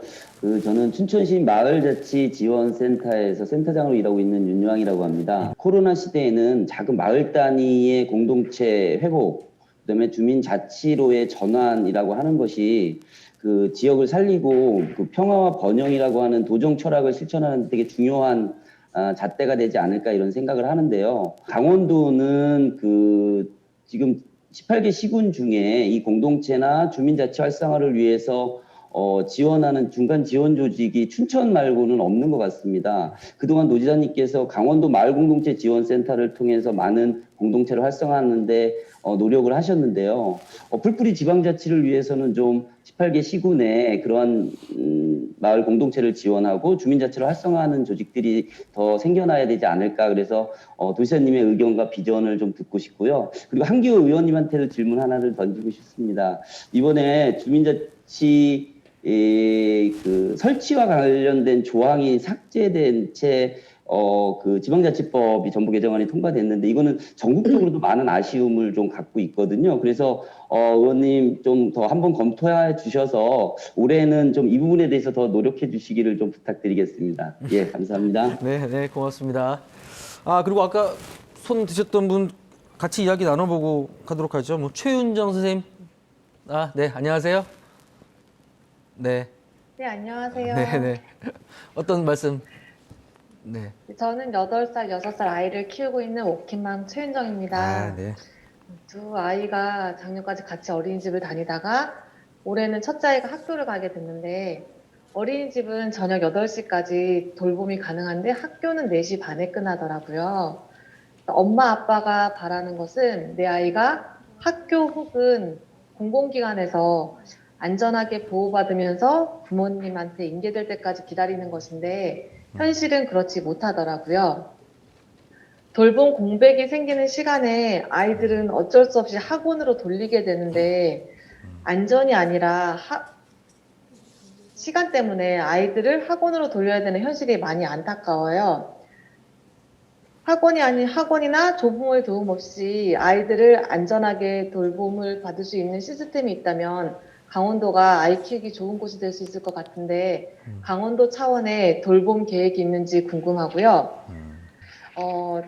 저는 춘천시 마을자치지원센터에서 센터장으로 일하고 있는 윤여왕이라고 합니다. 코로나 시대에는 작은 마을 단위의 공동체 회복, 그다음에 주민자치로의 전환이라고 하는 것이 그 지역을 살리고 그 평화와 번영이라고 하는 도정 철학을 실천하는 데 되게 중요한 잣대가 되지 않을까 이런 생각을 하는데요. 강원도는 지금 18개 시군 중에 이 공동체나 주민자치 활성화를 위해서 지원하는 중간 지원 조직이 춘천 말고는 없는 것 같습니다. 그동안 노지사님께서 강원도 마을공동체 지원센터를 통해서 많은 공동체를 활성화하는데 노력을 하셨는데요. 풀뿌리 지방자치를 위해서는 좀 18개 시군에 그러한 마을 공동체를 지원하고 주민자치를 활성화하는 조직들이 더 생겨나야 되지 않을까. 그래서 도지사님의 의견과 비전을 좀 듣고 싶고요. 그리고 한기호 의원님한테도 질문 하나를 던지고 싶습니다. 이번에 주민자치 그 설치와 관련된 조항이 삭제된 채 그 지방자치법이 정부 개정안이 통과됐는데 이거는 전국적으로도 많은 아쉬움을 좀 갖고 있거든요. 그래서 의원님 좀 더 한번 검토해 주셔서 올해는 좀 이 부분에 대해서 더 노력해 주시기를 좀 부탁드리겠습니다. 예, 감사합니다. 네, 네, 고맙습니다. 아, 그리고 아까 손 드셨던 분 같이 이야기 나눠보고 가도록 하죠. 뭐 최윤정 선생님, 아, 네, 안녕하세요. 네, 네, 안녕하세요. 네, 네. 어떤 말씀? 네. 저는 8살, 6살 아이를 키우고 있는 오킨맘 최윤정입니다. 아, 네. 두 아이가 작년까지 같이 어린이집을 다니다가 올해는 첫째 아이가 학교를 가게 됐는데 어린이집은 저녁 8시까지 돌봄이 가능한데 학교는 4시 반에 끝나더라고요. 엄마 아빠가 바라는 것은 내 아이가 학교 혹은 공공기관에서 안전하게 보호받으면서 부모님한테 인계될 때까지 기다리는 것인데 현실은 그렇지 못하더라고요. 돌봄 공백이 생기는 시간에 아이들은 어쩔 수 없이 학원으로 돌리게 되는데 안전이 아니라 시간 때문에 아이들을 학원으로 돌려야 되는 현실이 많이 안타까워요. 학원이 아닌 학원이나 조부모의 도움 없이 아이들을 안전하게 돌봄을 받을 수 있는 시스템이 있다면 강원도가 아이 키우기 좋은 곳이 될 수 있을 것 같은데 강원도 차원의 돌봄 계획이 있는지 궁금하고요.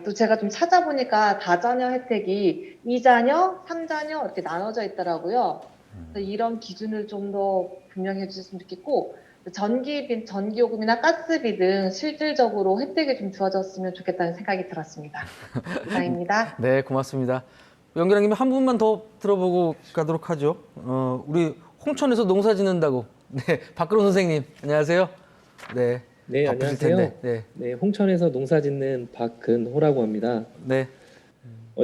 또 제가 좀 찾아보니까 다자녀 혜택이 2자녀, 3자녀 이렇게 나눠져 있더라고요. 그래서 이런 기준을 좀 더 분명히 해주셨으면 좋겠고 전기요금이나 가스비 등 실질적으로 혜택이 좀 주어졌으면 좋겠다는 생각이 들었습니다. 이상입니다. 네, 고맙습니다. 연결한 김에 한 분만 더 들어보고 가도록 하죠. 우리 홍천에서 농사 짓는다고. 네, 박근호 선생님, 안녕하세요. 네. 네, 바쁘실 안녕하세요. 텐데. 네. 네, 홍천에서 농사짓는 박근호라고 합니다. 네.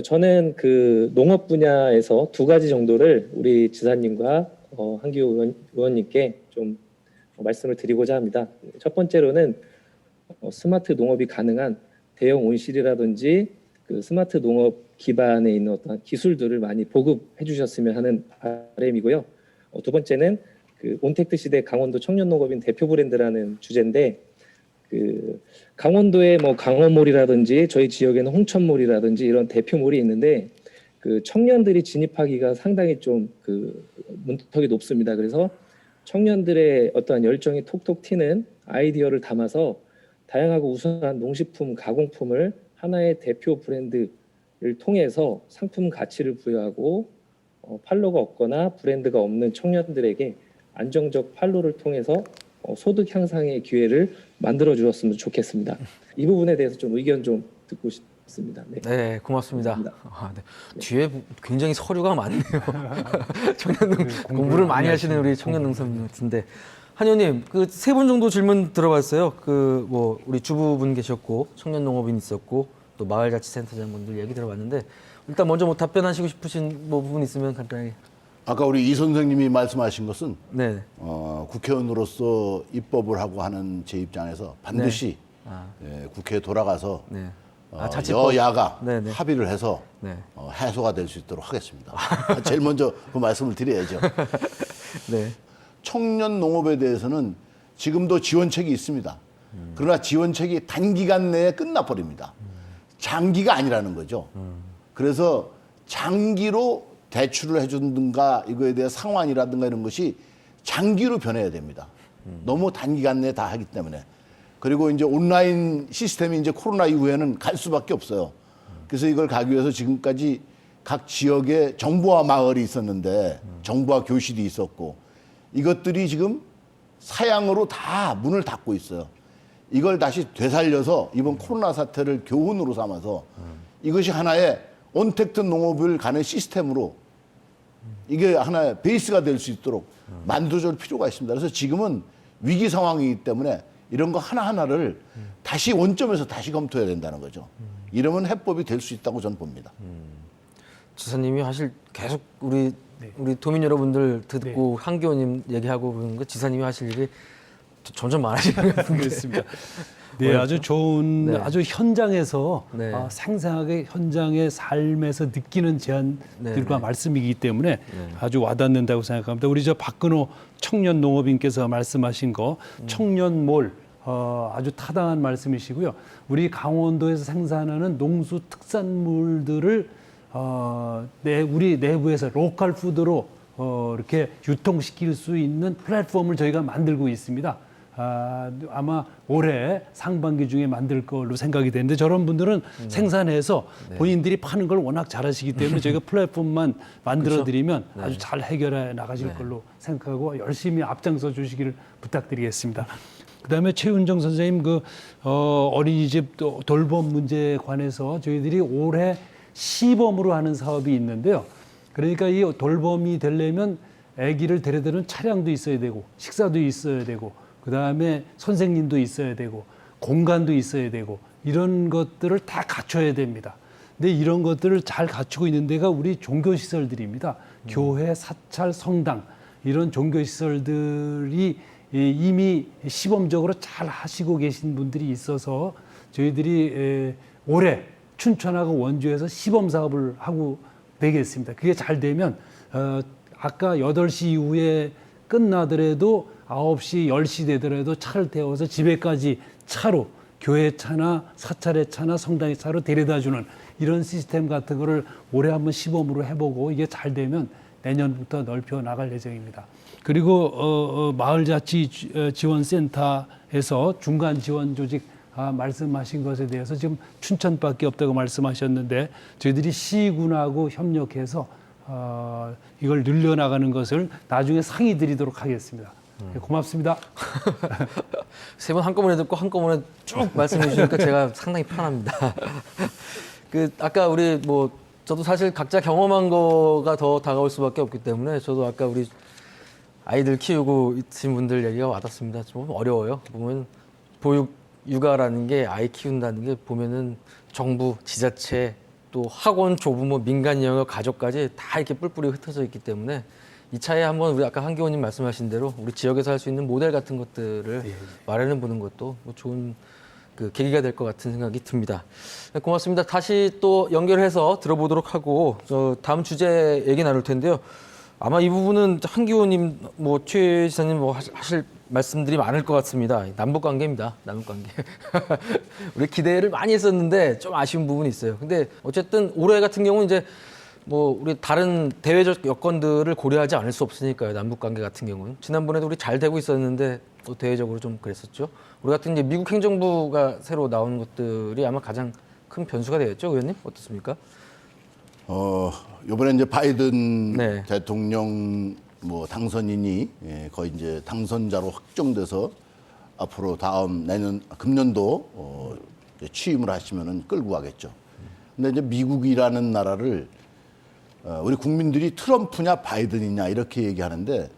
저는 그 농업 분야에서 두 가지 정도를 우리 지사님과 한기호 의원님께 좀 말씀을 드리고자 합니다. 첫 번째로는 스마트 농업이 가능한 대형 온실이라든지 그 스마트 농업 기반에 있는 어떤 기술들을 많이 보급해 주셨으면 하는 바람이고요. 두 번째는 그 온택트 시대 강원도 청년 농업인 대표 브랜드라는 주제인데 그 강원도에 뭐 강원몰이라든지 저희 지역에는 홍천몰이라든지 이런 대표몰이 있는데 그 청년들이 진입하기가 상당히 좀 그 문턱이 높습니다. 그래서 청년들의 어떠한 열정이 톡톡 튀는 아이디어를 담아서 다양하고 우수한 농식품 가공품을 하나의 대표 브랜드를 통해서 상품 가치를 부여하고 판로가 없거나 브랜드가 없는 청년들에게 안정적 판로를 통해서 소득 향상의 기회를 만들어 주었으면 좋겠습니다. 이 부분에 대해서 좀 의견 좀 듣고 싶습니다. 네, 네, 고맙습니다. 감사합니다. 아, 네. 뒤에 굉장히 서류가 많네요. 청년 공부를 많이 하시는 우리 청년 농사님 같은데. 한 의원님, 그 세 분 정도 질문 들어봤어요. 그 뭐 우리 주부분 계셨고 청년 농업인 있었고 또 마을자치센터장 분들 얘기 들어봤는데 일단 먼저 뭐 답변하시고 싶으신 뭐 부분 있으면 간단히. 아까 우리 이 선생님이 말씀하신 것은 네. 국회의원으로서 입법을 하고 하는 제 입장에서 반드시 국회에 돌아가서 네. 자치법. 여야가 네네. 합의를 해서 네. 해소가 될 수 있도록 하겠습니다. 제일 먼저 그 말씀을 드려야죠. 네. 청년 농업에 대해서는 지금도 지원책이 있습니다. 그러나 지원책이 단기간 내에 끝나버립니다. 장기가 아니라는 거죠. 그래서 장기로 대출을 해준든가 이거에 대한 상환이라든가 이런 것이 장기로 변해야 됩니다. 너무 단기간 내에 다 하기 때문에. 그리고 이제 온라인 시스템이 이제 코로나 이후에는 갈 수밖에 없어요. 그래서 이걸 가기 위해서 지금까지 각 지역에 정부와 마을이 있었는데 정부와 교실이 있었고 이것들이 지금 사양으로 다 문을 닫고 있어요. 이걸 다시 되살려서 이번 코로나 사태를 교훈으로 삼아서 이것이 하나의 온택트 농업을 가는 시스템으로 이게 하나의 베이스가 될 수 있도록 만들어줄 필요가 있습니다. 그래서 지금은 위기 상황이기 때문에 이런 거 하나하나를 다시 원점에서 다시 검토해야 된다는 거죠. 이러면 해법이 될 수 있다고 저는 봅니다. 지사님이 사실 계속 우리 도민 여러분들 듣고 한기호님 얘기하고 그러는 거 지사님이 하실 일이 점점 많아지는 것 같은데. 그렇습니다. 네, 아주 좋은, 네. 아주 현장에서 네. 생생하게 현장의 삶에서 느끼는 제안들과 네. 말씀이기 때문에 네. 아주 와닿는다고 생각합니다. 우리 저 박근호 청년 농업인께서 말씀하신 거 청년몰 아주 타당한 말씀이시고요. 우리 강원도에서 생산하는 농수 특산물들을 우리 내부에서 로컬 푸드로 이렇게 유통시킬 수 있는 플랫폼을 저희가 만들고 있습니다. 아마 올해 상반기 중에 만들 걸로 생각이 되는데 저런 분들은 생산해서 본인들이 파는 걸 워낙 잘하시기 때문에 저희가 플랫폼만 만들어 드리면 아주 잘 해결해 나가실 걸로 생각하고 열심히 앞장서 주시기를 부탁드리겠습니다. 그다음에 최윤정 선생님 어린이집 돌봄 문제에 관해서 저희들이 올해 시범으로 하는 사업이 있는데요. 그러니까 이 돌봄이 되려면 아기를 데려다는 차량도 있어야 되고 식사도 있어야 되고 그다음에 선생님도 있어야 되고 공간도 있어야 되고 이런 것들을 다 갖춰야 됩니다. 근데 이런 것들을 잘 갖추고 있는 데가 우리 종교시설들입니다. 교회, 사찰, 성당 이런 종교시설들이 이미 시범적으로 잘 하시고 계신 분들이 있어서 저희들이 올해 춘천하고 원주에서 시범 사업을 하고 되겠습니다. 그게 잘 되면 아까 8시 이후에 끝나더라도 9시, 10시 되더라도 차를 태워서 집에까지 차로 교회 차나 사찰의 차나 성당의 차로 데려다주는 이런 시스템 같은 거를 올해 한번 시범으로 해보고 이게 잘 되면 내년부터 넓혀 나갈 예정입니다. 그리고 마을자치지원센터에서 중간 지원 조직 말씀하신 것에 대해서 지금 춘천밖에 없다고 말씀하셨는데 저희들이 시군하고 협력해서 이걸 늘려나가는 것을 나중에 상의 드리도록 하겠습니다. 네, 고맙습니다. 세 번 한꺼번에 듣고 한꺼번에 쭉 말씀해 주시니까 제가 상당히 편합니다. 아까 우리 저도 사실 각자 경험한 거가 더 다가올 수밖에 없기 때문에 저도 아까 우리 아이들 키우고 있으신 분들 얘기가 와닿습니다. 좀 어려워요. 보면 보육 육아라는 게 아이 키운다는 게 보면은 정부, 지자체, 또 학원, 조부모, 민간 영역, 가족까지 다 이렇게 뿔뿔이 흩어져 있기 때문에 이 차에 한번 우리 아까 한기 의원님 말씀하신 대로 우리 지역에서 할 수 있는 모델 같은 것들을 마련해 보는 것도 좋은 계기가 될 것 같은 생각이 듭니다. 네, 고맙습니다. 다시 또 연결해서 들어보도록 하고 다음 주제 얘기 나눌 텐데요. 아마 이 부분은 한기 의원님, 최 지사님 하실 말씀들이 많을 것 같습니다. 남북 관계입니다. 남북 관계. 우리 기대를 많이 했었는데 좀 아쉬운 부분이 있어요. 근데 어쨌든 올해 같은 경우는 이제 우리 다른 대외적 여건들을 고려하지 않을 수 없으니까요. 남북 관계 같은 경우는 지난번에도 우리 잘 되고 있었는데 또 대외적으로 좀 그랬었죠. 우리 같은 이제 미국 행정부가 새로 나오는 것들이 아마 가장 큰 변수가 되겠죠, 의원님? 어떻습니까? 이번에 이제 바이든 네. 대통령 당선인이 거의 이제 당선자로 확정돼서 앞으로 다음 금년도 취임을 하시면은 끌고 가겠죠. 근데 이제 미국이라는 나라를 우리 국민들이 트럼프냐 바이든이냐 이렇게 얘기하는데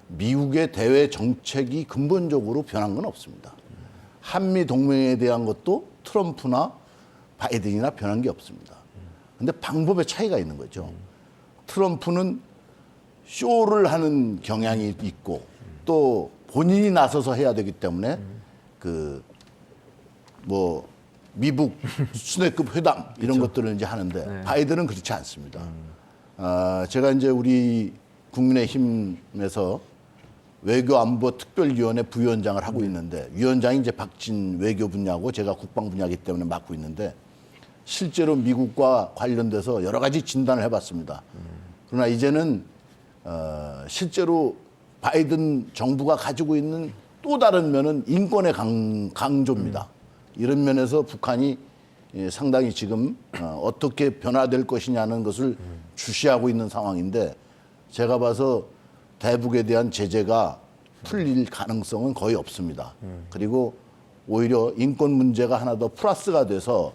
미국의 대외 정책이 근본적으로 변한 건 없습니다. 한미 동맹에 대한 것도 트럼프나 바이든이나 변한 게 없습니다. 근데 방법의 차이가 있는 거죠. 트럼프는 쇼를 하는 경향이 있고 또 본인이 나서서 해야 되기 때문에 미국 수뇌급 회담 이런 것들을 이제 하는데 바이든은 그렇지 않습니다. 제가 이제 우리 국민의힘에서 외교안보특별위원회 부위원장을 하고 있는데 위원장이 이제 박진 외교 분야고 제가 국방 분야이기 때문에 맡고 있는데 실제로 미국과 관련돼서 여러 가지 진단을 해봤습니다. 그러나 이제는 실제로 바이든 정부가 가지고 있는 또 다른 면은 인권의 강조입니다. 이런 면에서 북한이 상당히 지금 어떻게 변화될 것이냐는 것을 주시하고 있는 상황인데 제가 봐서 대북에 대한 제재가 풀릴 가능성은 거의 없습니다. 그리고 오히려 인권 문제가 하나 더 플러스가 돼서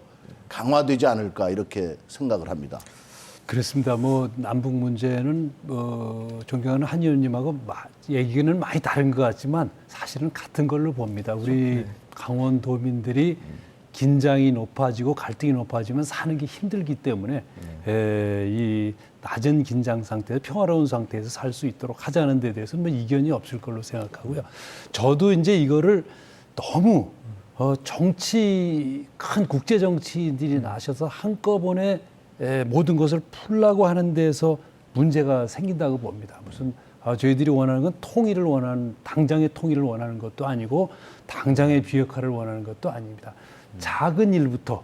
강화되지 않을까 이렇게 생각을 합니다. 그렇습니다. 남북 문제는 존경하는 한 의원님하고 얘기는 많이 다른 것 같지만 사실은 같은 걸로 봅니다. 우리 강원도민들이 긴장이 높아지고 갈등이 높아지면 사는 게 힘들기 때문에 이 낮은 긴장 상태에서 평화로운 상태에서 살 수 있도록 하자는 데 대해서 뭐 이견이 없을 걸로 생각하고요. 저도 이제 이거를 너무 정치 큰 국제 정치인들이 나셔서 한꺼번에 모든 것을 풀라고 하는 데서 문제가 생긴다고 봅니다. 무슨 저희들이 원하는 건 통일을 원하는 당장의 통일을 원하는 것도 아니고 당장의 비핵화를 원하는 것도 아닙니다. 작은 일부터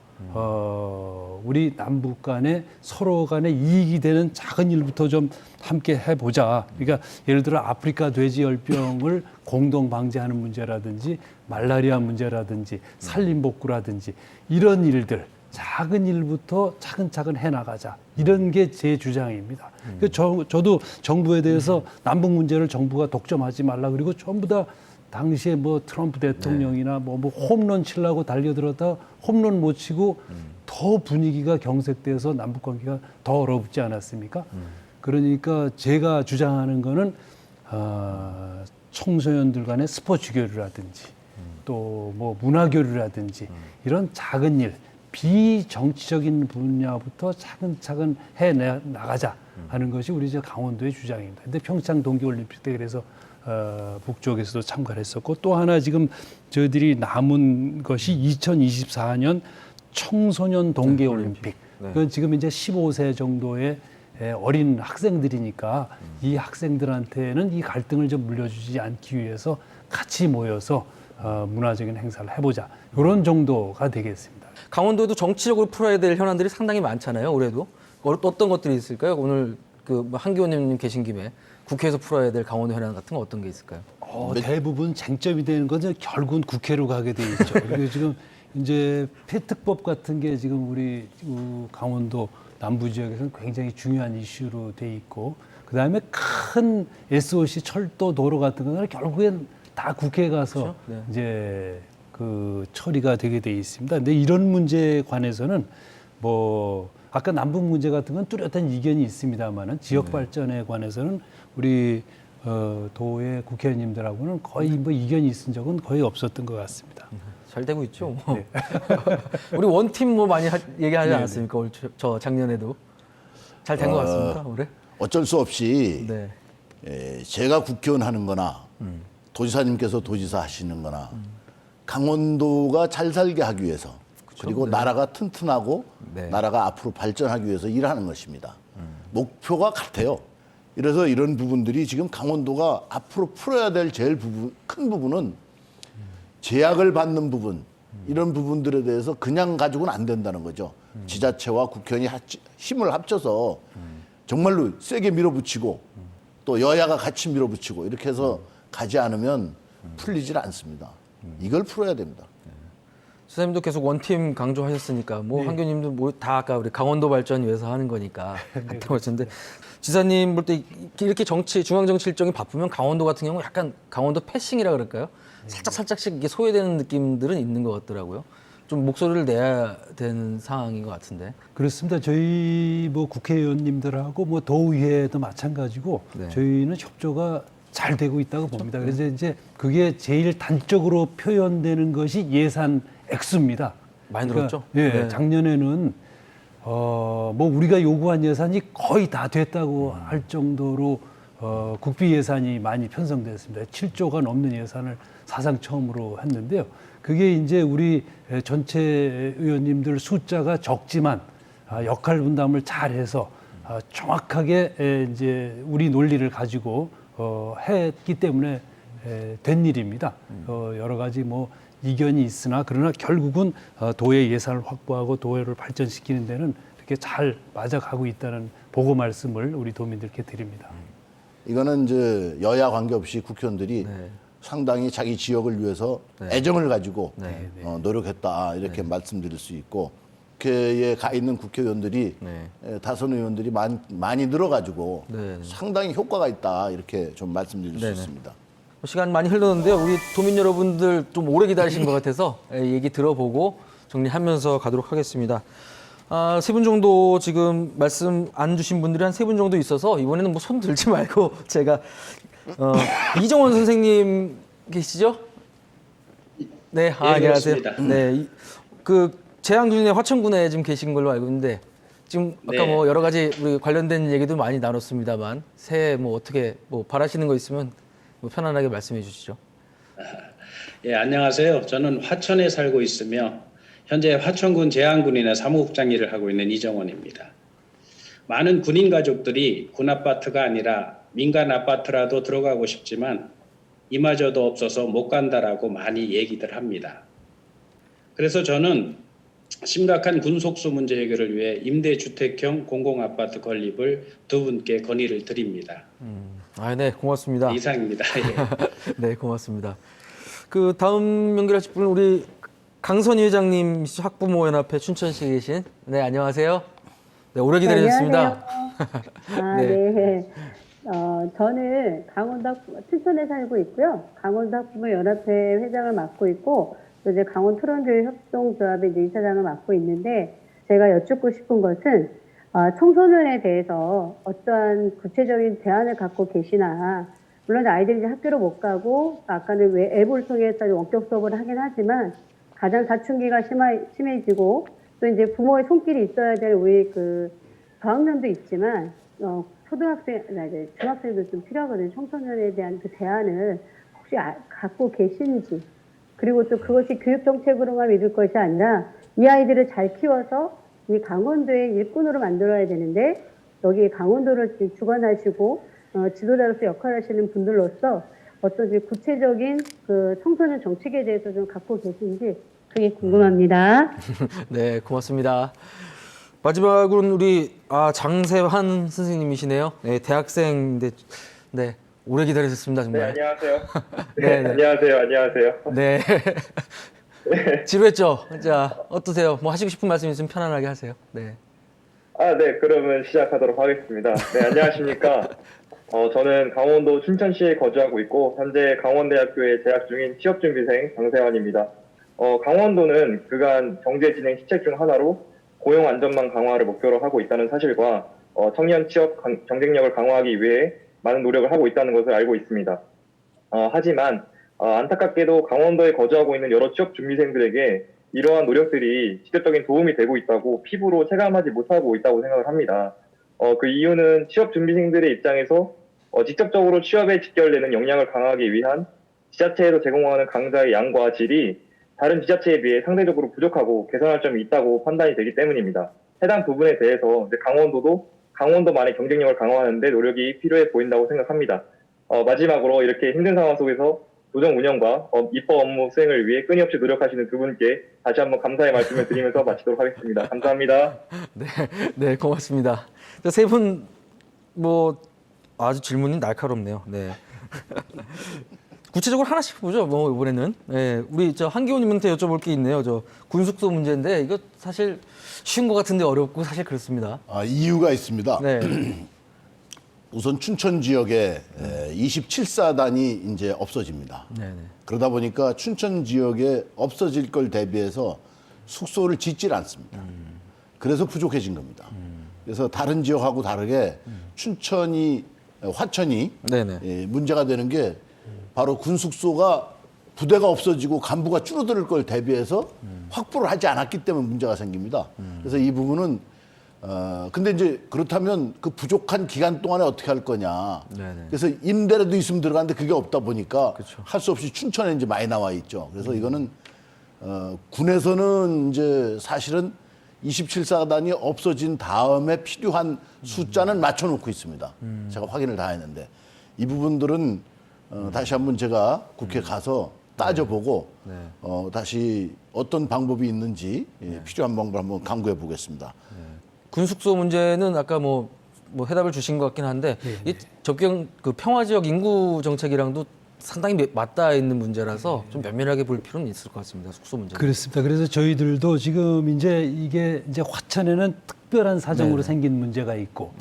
우리 남북 간에 서로 간에 이익이 되는 작은 일부터 좀 함께 해보자. 그러니까 예를 들어 아프리카 돼지열병을 공동 방지하는 문제라든지 말라리아 문제라든지 산림복구라든지 이런 일들 작은 일부터 차근차근 해나가자. 이런 게 제 주장입니다. 저도 정부에 대해서 남북 문제를 정부가 독점하지 말라. 그리고 전부 다 당시에 뭐 트럼프 대통령이나 뭐 홈런 치려고 달려들었다 홈런 못 치고 더 분위기가 경색돼서 남북 관계가 더 얼어붙지 않았습니까? 그러니까 제가 주장하는 거는 청소년들 간의 스포츠 교류라든지 또 뭐 문화 교류라든지 이런 작은 일 비정치적인 분야부터 차근차근 해 나가자 하는 것이 우리 저 강원도의 주장입니다. 근데 평창 동계올림픽 때 그래서 북쪽에서도 참가를 했었고 또 하나 지금 저희들이 남은 것이 2024년 청소년 동계올림픽. 그건 지금 이제 15세 정도의 어린 학생들이니까 이 학생들한테는 이 갈등을 좀 물려주지 않기 위해서 같이 모여서 문화적인 행사를 해보자. 이런 정도가 되겠습니다. 강원도도 정치적으로 풀어야 될 현안들이 상당히 많잖아요. 올해도 어떤 것들이 있을까요? 오늘 그 한기호 의원님 계신 김에 국회에서 풀어야 될 강원도 현안 같은 건 어떤 게 있을까요? 대부분 쟁점이 되는 것은 결국은 국회로 가게 돼 있죠. 그리고 지금 이제 폐특법 같은 게 지금 우리 강원도 남부 지역에서는 굉장히 중요한 이슈로 돼 있고, 그 다음에 큰 SOC 철도 도로 같은 거는 결국엔 다 국회에 가서 그렇죠? 네. 이제 그 처리가 되게 돼 있습니다. 근데 이런 문제에 관해서는 뭐 아까 남북 문제 같은 건 뚜렷한 이견이 있습니다만은 지역 발전에 관해서는 우리 도의 국회의원님들하고는 거의 뭐 이견이 있은 적은 거의 없었던 것 같습니다. 잘 되고 있죠. 네. 우리 원팀 뭐 많이 얘기하지 않았습니까? 올 저 작년에도 잘 된 것 같습니다. 올해. 어쩔 수 없이 네. 제가 국회의원 하는 거나 도지사님께서 도지사 하시는 거나 강원도가 잘 살게 하기 위해서 그리고 나라가 튼튼하고 나라가 앞으로 발전하기 위해서 일하는 것입니다. 목표가 같아요. 그래서 이런 부분들이 지금 강원도가 앞으로 풀어야 될 제일 큰 부분은 제약을 받는 부분, 이런 부분들에 대해서 그냥 가지고는 안 된다는 거죠. 지자체와 국회의원이 힘을 합쳐서 정말로 세게 밀어붙이고 또 여야가 같이 밀어붙이고 이렇게 해서 가지 않으면 풀리질 않습니다. 이걸 풀어야 됩니다. 지사님도 계속 원팀 강조하셨으니까 뭐 한교님도 뭐 다 아까 우리 강원도 발전 위해서 하는 거니까 같다고 하셨는데 지사님 볼 때 이렇게 중앙 정치 일정이 바쁘면 강원도 같은 경우 약간 강원도 패싱이라 그럴까요? 살짝씩 이게 소외되는 느낌들은 있는 것 같더라고요. 좀 목소리를 내야 되는 상황인 것 같은데. 그렇습니다. 저희 뭐 국회의원님들하고 뭐 도의회도 마찬가지고 저희는 협조가 잘 되고 있다고 봅니다. 그래서 이제 그게 제일 단적으로 표현되는 것이 예산 액수입니다. 많이 늘었죠? 예, 작년에는 뭐 우리가 요구한 예산이 거의 다 됐다고 할 정도로 국비 예산이 많이 편성됐습니다. 7조가 넘는 예산을 사상 처음으로 했는데요. 그게 이제 우리 전체 의원님들 숫자가 적지만 역할 분담을 잘해서 정확하게 이제 우리 논리를 가지고 했기 때문에 된 일입니다. 여러 가지 뭐 이견이 있으나 그러나 결국은 도의 예산을 확보하고 도의를 발전시키는 데는 이렇게 잘 맞아가고 있다는 보고 말씀을 우리 도민들께 드립니다. 이거는 이제 여야 관계없이 국회의원들이 상당히 자기 지역을 위해서 애정을 가지고 노력했다 이렇게 말씀드릴 수 있고 국회에 가 있는 국회의원들이 다선 의원들이 많이 늘어가지고 상당히 효과가 있다 이렇게 좀 말씀드릴 수 있습니다. 시간 많이 흘렀는데요. 우리 도민 여러분들 좀 오래 기다리신 것 같아서 얘기 들어보고 정리하면서 가도록 하겠습니다. 세 분 정도 지금 말씀 안 주신 분들이 한 세 분 정도 있어서 이번에는 뭐 손 들지 말고 제가 이정원 선생님 계시죠? 네, 안녕하세요. 네, 그 재향군의 화천군에 지금 계신 걸로 알고 있는데 지금 아까 네. 뭐 여러 가지 우리 관련된 얘기도 많이 나눴습니다만 새해 뭐 어떻게 뭐 바라시는 거 있으면 뭐 편안하게 말씀해 주시죠. 예, 안녕하세요. 저는 화천에 살고 있으며 현재 화천군 제한군인의 사무국장 일을 하고 있는 이정원입니다. 많은 군인 가족들이 군 아파트가 아니라 민간 아파트라도 들어가고 싶지만 이마저도 없어서 못 간다라고 많이 얘기들 합니다. 그래서 저는 심각한 군속수 문제 해결을 위해 임대주택형 공공아파트 건립을 두 분께 건의를 드립니다. 네, 고맙습니다. 이상입니다. 예. 네, 고맙습니다. 그 다음 연결하실 분은 우리 강선희 회장님, 학부모연합회 춘천시에 계신. 네, 안녕하세요. 네, 오래 기다리셨습니다. 네. 저는 춘천에 살고 있고요. 강원도 학부모연합회 회장을 맡고 있고, 또 이제 강원 토론교육 협동조합의 이제 이사장을 맡고 있는데, 제가 여쭙고 싶은 것은 청소년에 대해서 어떠한 구체적인 대안을 갖고 계시나, 물론 아이들이 이제 학교로 못 가고, 아까는 왜 앱을 통해서 원격 수업을 하긴 하지만, 가장 사춘기가 심해지고, 또 이제 부모의 손길이 있어야 될 우리 그 저학년도 있지만, 초등학생, 이제 중학생도 좀 필요하거든요. 청소년에 대한 그 대안을 혹시 갖고 계신지. 그리고 또 그것이 교육정책으로만 믿을 것이 아니라 이 아이들을 잘 키워서 이 강원도의 일꾼으로 만들어야 되는데 여기 강원도를 주관하시고 지도자로서 역할을 하시는 분들로서 어떤 구체적인 그 청소년 정책에 대해서 좀 갖고 계신지 그게 궁금합니다. 네, 고맙습니다. 마지막으로는 우리 장세환 선생님이시네요. 네, 대학생인데 네, 오래 기다리셨습니다, 정말. 네, 안녕하세요. 네, 네. 안녕하세요. 네. 지루했죠? 자, 어떠세요? 뭐 하시고 싶은 말씀 있으면 편안하게 하세요. 네. 네, 그러면 시작하도록 하겠습니다. 네, 안녕하십니까. 저는 강원도 춘천시에 거주하고 있고, 현재 강원대학교에 재학 중인 취업준비생 장세환입니다. 강원도는 그간 경제진행 시책 중 하나로 고용 안전망 강화를 목표로 하고 있다는 사실과 청년 취업 경쟁력을 강화하기 위해 많은 노력을 하고 있다는 것을 알고 있습니다. 하지만 안타깝게도 강원도에 거주하고 있는 여러 취업 준비생들에게 이러한 노력들이 직접적인 도움이 되고 있다고 피부로 체감하지 못하고 있다고 생각을 합니다. 그 이유는 취업 준비생들의 입장에서 직접적으로 취업에 직결되는 역량을 강화하기 위한 지자체에서 제공하는 강좌의 양과 질이 다른 지자체에 비해 상대적으로 부족하고 개선할 점이 있다고 판단이 되기 때문입니다. 해당 부분에 대해서 강원도도 강원도만의 경쟁력을 강화하는 데 노력이 필요해 보인다고 생각합니다. 마지막으로 이렇게 힘든 상황 속에서 도정 운영과 입법 업무 수행을 위해 끊임없이 노력하시는 두 분께 다시 한번 감사의 말씀을 드리면서 마치도록 하겠습니다. 감사합니다. 네, 고맙습니다. 세 분 뭐 아주 질문이 날카롭네요. 네. 구체적으로 하나씩 보죠. 뭐 이번에는 우리 한기호님한테 여쭤볼 게 있네요. 군숙소 문제인데 이거 사실 쉬운 것 같은데 어렵고 사실 그렇습니다. 이유가 있습니다. 네. 우선 춘천 지역에 27사단이 이제 없어집니다. 네네. 그러다 보니까 춘천 지역에 없어질 걸 대비해서 숙소를 짓질 않습니다. 그래서 부족해진 겁니다. 그래서 다른 지역하고 다르게 화천이 문제가 되는 게 바로 군숙소가 부대가 없어지고 간부가 줄어들 걸 대비해서 확보를 하지 않았기 때문에 문제가 생깁니다. 그래서 이 부분은 근데 이제 그렇다면 그 부족한 기간 동안에 어떻게 할 거냐. 네네. 그래서 임대라도 있으면 들어가는데 그게 없다 보니까 그렇죠. 할 수 없이 춘천에 이제 많이 나와 있죠. 그래서 이거는 군에서는 이제 사실은 27사단이 없어진 다음에 필요한 숫자는 맞춰놓고 있습니다. 제가 확인을 다 했는데 이 부분들은 다시 한번 제가 국회 가서 따져보고 다시 어떤 방법이 있는지 필요한 방법을 한번 강구해 보겠습니다. 군숙소 문제는 아까 뭐 해답을 주신 것 같긴 한데 이 접경 그 평화 지역 인구 정책이랑도 상당히 맞닿아 있는 문제라서 좀 면밀하게 볼 필요는 있을 것 같습니다. 숙소 문제. 그렇습니다. 그래서 저희들도 지금 이게 화천에는 특별한 사정으로 생긴 문제가 있고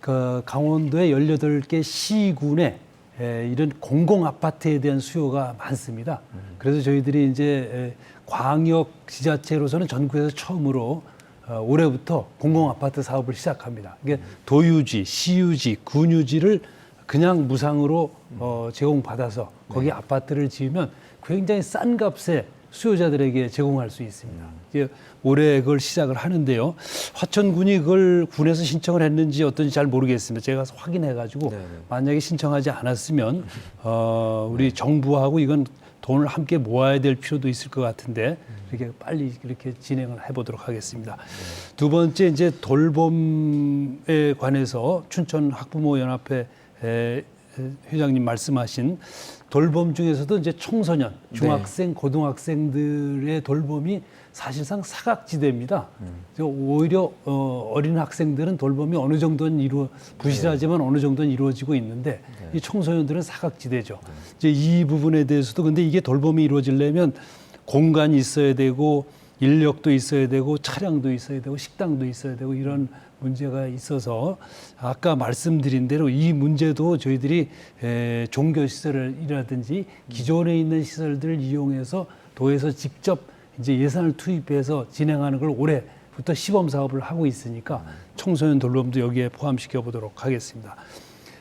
그 강원도의 18개 시군에 이런 공공 아파트에 대한 수요가 많습니다. 그래서 저희들이 이제 광역 지자체로서는 전국에서 처음으로 올해부터 공공 아파트 사업을 시작합니다. 이게 도유지, 시유지, 군유지를 그냥 무상으로 제공받아서 거기 아파트를 지으면 굉장히 싼 값에 수요자들에게 제공할 수 있습니다. 이제 올해 그걸 시작을 하는데요. 화천군이 그걸 군에서 신청을 했는지 어떤지 잘 모르겠습니다. 제가 가서 확인해가지고 만약에 신청하지 않았으면 우리 정부하고 이건 돈을 함께 모아야 될 필요도 있을 것 같은데 이렇게 빨리 이렇게 진행을 해보도록 하겠습니다. 두 번째 이제 돌봄에 관해서 춘천 학부모 연합회 회장님 말씀하신 돌봄 중에서도 이제 청소년, 중학생, 고등학생들의 돌봄이 사실상 사각지대입니다. 오히려 어린 학생들은 돌봄이 어느 정도는 부실하지만 어느 정도는 이루어지고 있는데 이 청소년들은 사각지대죠. 이제 이 부분에 대해서도 근데 이게 돌봄이 이루어지려면 공간이 있어야 되고 인력도 있어야 되고 차량도 있어야 되고 식당도 있어야 되고 이런 문제가 있어서 아까 말씀드린 대로 이 문제도 저희들이 종교시설이라든지 기존에 있는 시설들을 이용해서 도에서 직접 이제 예산을 투입해서 진행하는 걸 올해부터 시범 사업을 하고 있으니까 청소년 돌봄도 여기에 포함시켜 보도록 하겠습니다.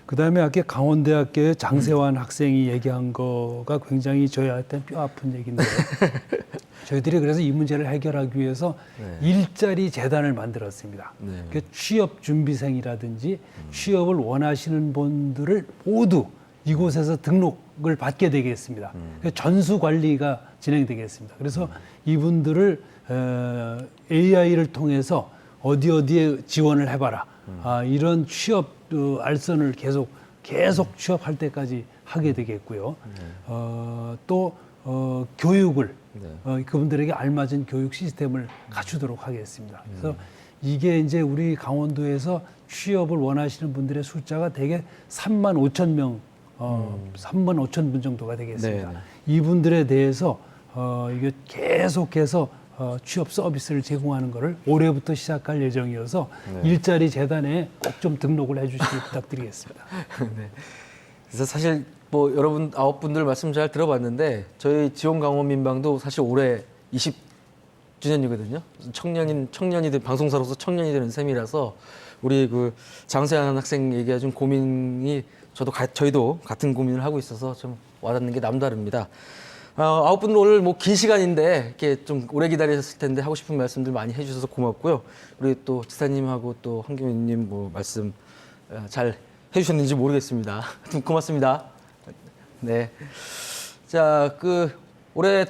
그다음에 아까 강원대학교의 장세환 학생이 얘기한 거가 굉장히 저희한테는 뼈 아픈 얘기인데요. 저희들이 그래서 이 문제를 해결하기 위해서 일자리 재단을 만들었습니다. 그 취업 준비생이라든지 취업을 원하시는 분들을 모두 이곳에서 등록을 받게 되겠습니다. 전수 관리가 진행되겠습니다. 그래서 이분들을 AI를 통해서 어디에 지원을 해봐라. 이런 취업 알선을 계속 취업할 때까지 하게 되겠고요. 또 교육을 그분들에게 알맞은 교육 시스템을 갖추도록 하겠습니다. 그래서 이게 이제 우리 강원도에서 취업을 원하시는 분들의 숫자가 대개 3만 5천 명, 3만 5천 분 정도가 되겠습니다. 이분들에 대해서 이게 계속해서 취업 서비스를 제공하는 것을 올해부터 시작할 예정이어서 일자리 재단에 꼭 좀 등록을 해주시길 부탁드리겠습니다. 네. 그래서 사실 뭐 여러분 9분들 말씀 잘 들어봤는데 저희 지원 강원 민방도 사실 올해 20주년이거든요. 청년이 된 방송사로서 청년이 되는 셈이라서 우리 그 장세환 학생 얘기가 좀 고민이 저희도 같은 고민을 하고 있어서 좀 와닿는 게 남다릅니다. 9분들 오늘 뭐 긴 시간인데 이렇게 좀 오래 기다리셨을 텐데 하고 싶은 말씀들 많이 해주셔서 고맙고요. 우리 또 지사님하고 또 황교안님 뭐 말씀 잘 해주셨는지 모르겠습니다. 고맙습니다. 네. 자, 올해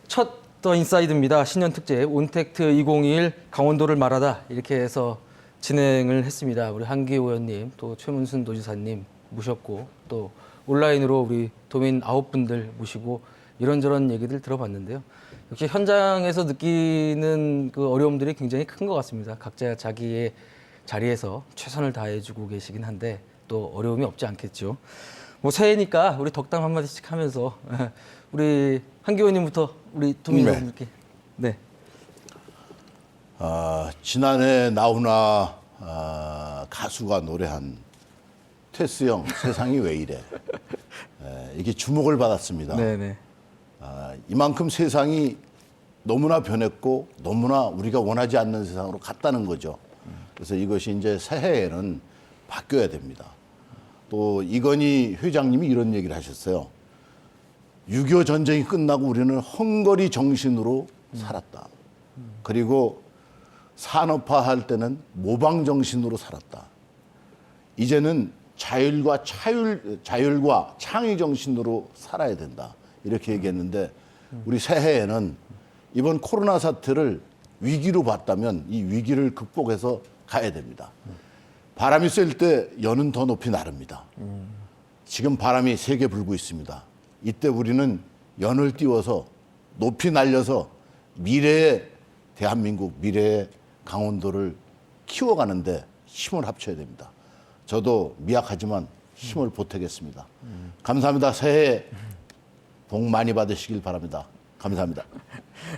첫 더 인사이드입니다. 신년 특집 온택트 2021 강원도를 말하다 이렇게 해서 진행을 했습니다. 우리 한기호 의원님, 또 최문순 도지사님 모셨고 또 온라인으로 우리 도민 9분들 모시고 이런저런 얘기들 들어봤는데요. 역시 현장에서 느끼는 그 어려움들이 굉장히 큰 것 같습니다. 각자 자기의 자리에서 최선을 다해주고 계시긴 한데 또 어려움이 없지 않겠죠. 뭐 새해니까 우리 덕담 한마디씩 하면서 우리 한기호 의원님부터 우리 도민 여러분들께. 네. 지난해 나훈아 가수가 노래한 테스형 세상이 왜 이래 이게 주목을 받았습니다. 네네. 이만큼 세상이 너무나 변했고 너무나 우리가 원하지 않는 세상으로 갔다는 거죠. 그래서 이것이 이제 새해에는 바뀌어야 됩니다. 또 이건희 회장님이 이런 얘기를 하셨어요. 6.25 전쟁이 끝나고 우리는 헝거리 정신으로 살았다. 그리고 산업화할 때는 모방 정신으로 살았다. 이제는 자율과 창의 정신으로 살아야 된다. 이렇게 얘기했는데 우리 새해에는 이번 코로나 사태를 위기로 봤다면 이 위기를 극복해서 가야 됩니다. 바람이 셀 때 연은 더 높이 나릅니다. 지금 바람이 세게 불고 있습니다. 이때 우리는 연을 띄워서 높이 날려서 미래의 대한민국, 미래의 강원도를 키워가는데 힘을 합쳐야 됩니다. 저도 미약하지만 힘을 보태겠습니다. 감사합니다. 새해 복 많이 받으시길 바랍니다. 감사합니다.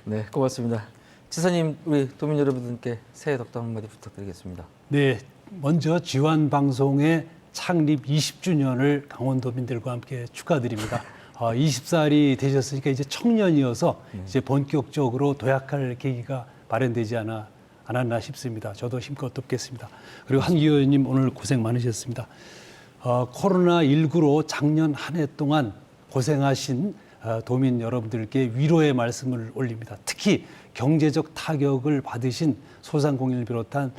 네, 고맙습니다. 지사님, 우리 도민 여러분들께 새해 덕담 한마디 부탁드리겠습니다. 네, 먼저 지환방송의 창립 20주년을 강원도민들과 함께 축하드립니다. 20살이 되셨으니까 이제 청년이어서 이제 본격적으로 도약할 계기가 마련되지 않았나 싶습니다. 저도 힘껏 돕겠습니다. 그리고 한기호 의원님 오늘 고생 많으셨습니다. 코로나19로 작년 한 해 동안 고생하신 도민 여러분들께 위로의 말씀을 올립니다. 특히 경제적 타격을 받으신 소상공인을 비롯한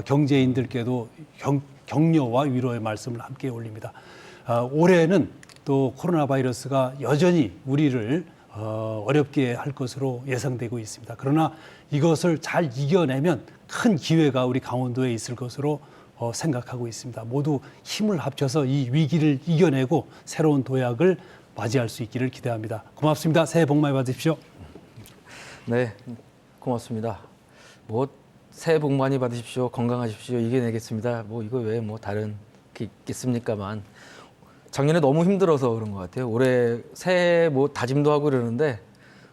경제인들께도 격려와 위로의 말씀을 함께 올립니다. 올해는 또 코로나 바이러스가 여전히 우리를 어렵게 할 것으로 예상되고 있습니다. 그러나 이것을 잘 이겨내면 큰 기회가 우리 강원도에 있을 것으로 생각하고 있습니다. 모두 힘을 합쳐서 이 위기를 이겨내고 새로운 도약을 맞이할 수 있기를 기대합니다. 고맙습니다. 새해 복 많이 받으십시오. 네, 고맙습니다. 뭐 새해 복 많이 받으십시오. 건강하십시오. 이겨내겠습니다. 뭐 이거 외에 뭐 다른 게 있겠습니까만 작년에 너무 힘들어서 그런 것 같아요. 올해 새해 뭐 다짐도 하고 그러는데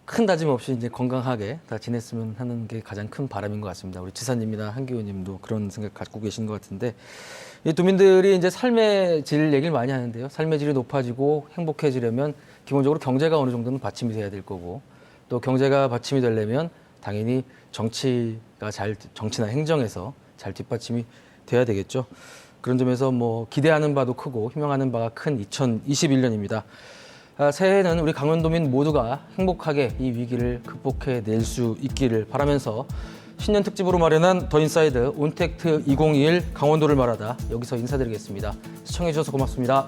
큰 다짐 없이 이제 건강하게 다 지냈으면 하는 게 가장 큰 바람인 것 같습니다. 우리 지사님이나 한기호님도 그런 생각 갖고 계신 것 같은데 이 도민들이 이제 삶의 질 얘기를 많이 하는데요. 삶의 질이 높아지고 행복해지려면 기본적으로 경제가 어느 정도는 받침이 돼야 될 거고 또 경제가 받침이 되려면 당연히 정치나 행정에서 잘 뒷받침이 돼야 되겠죠. 그런 점에서 뭐 기대하는 바도 크고 희망하는 바가 큰 2021년입니다. 새해에는 우리 강원도민 모두가 행복하게 이 위기를 극복해낼 수 있기를 바라면서 신년 특집으로 마련한 더 인사이드 온택트 2021 강원도를 말하다 여기서 인사드리겠습니다. 시청해 주셔서 고맙습니다.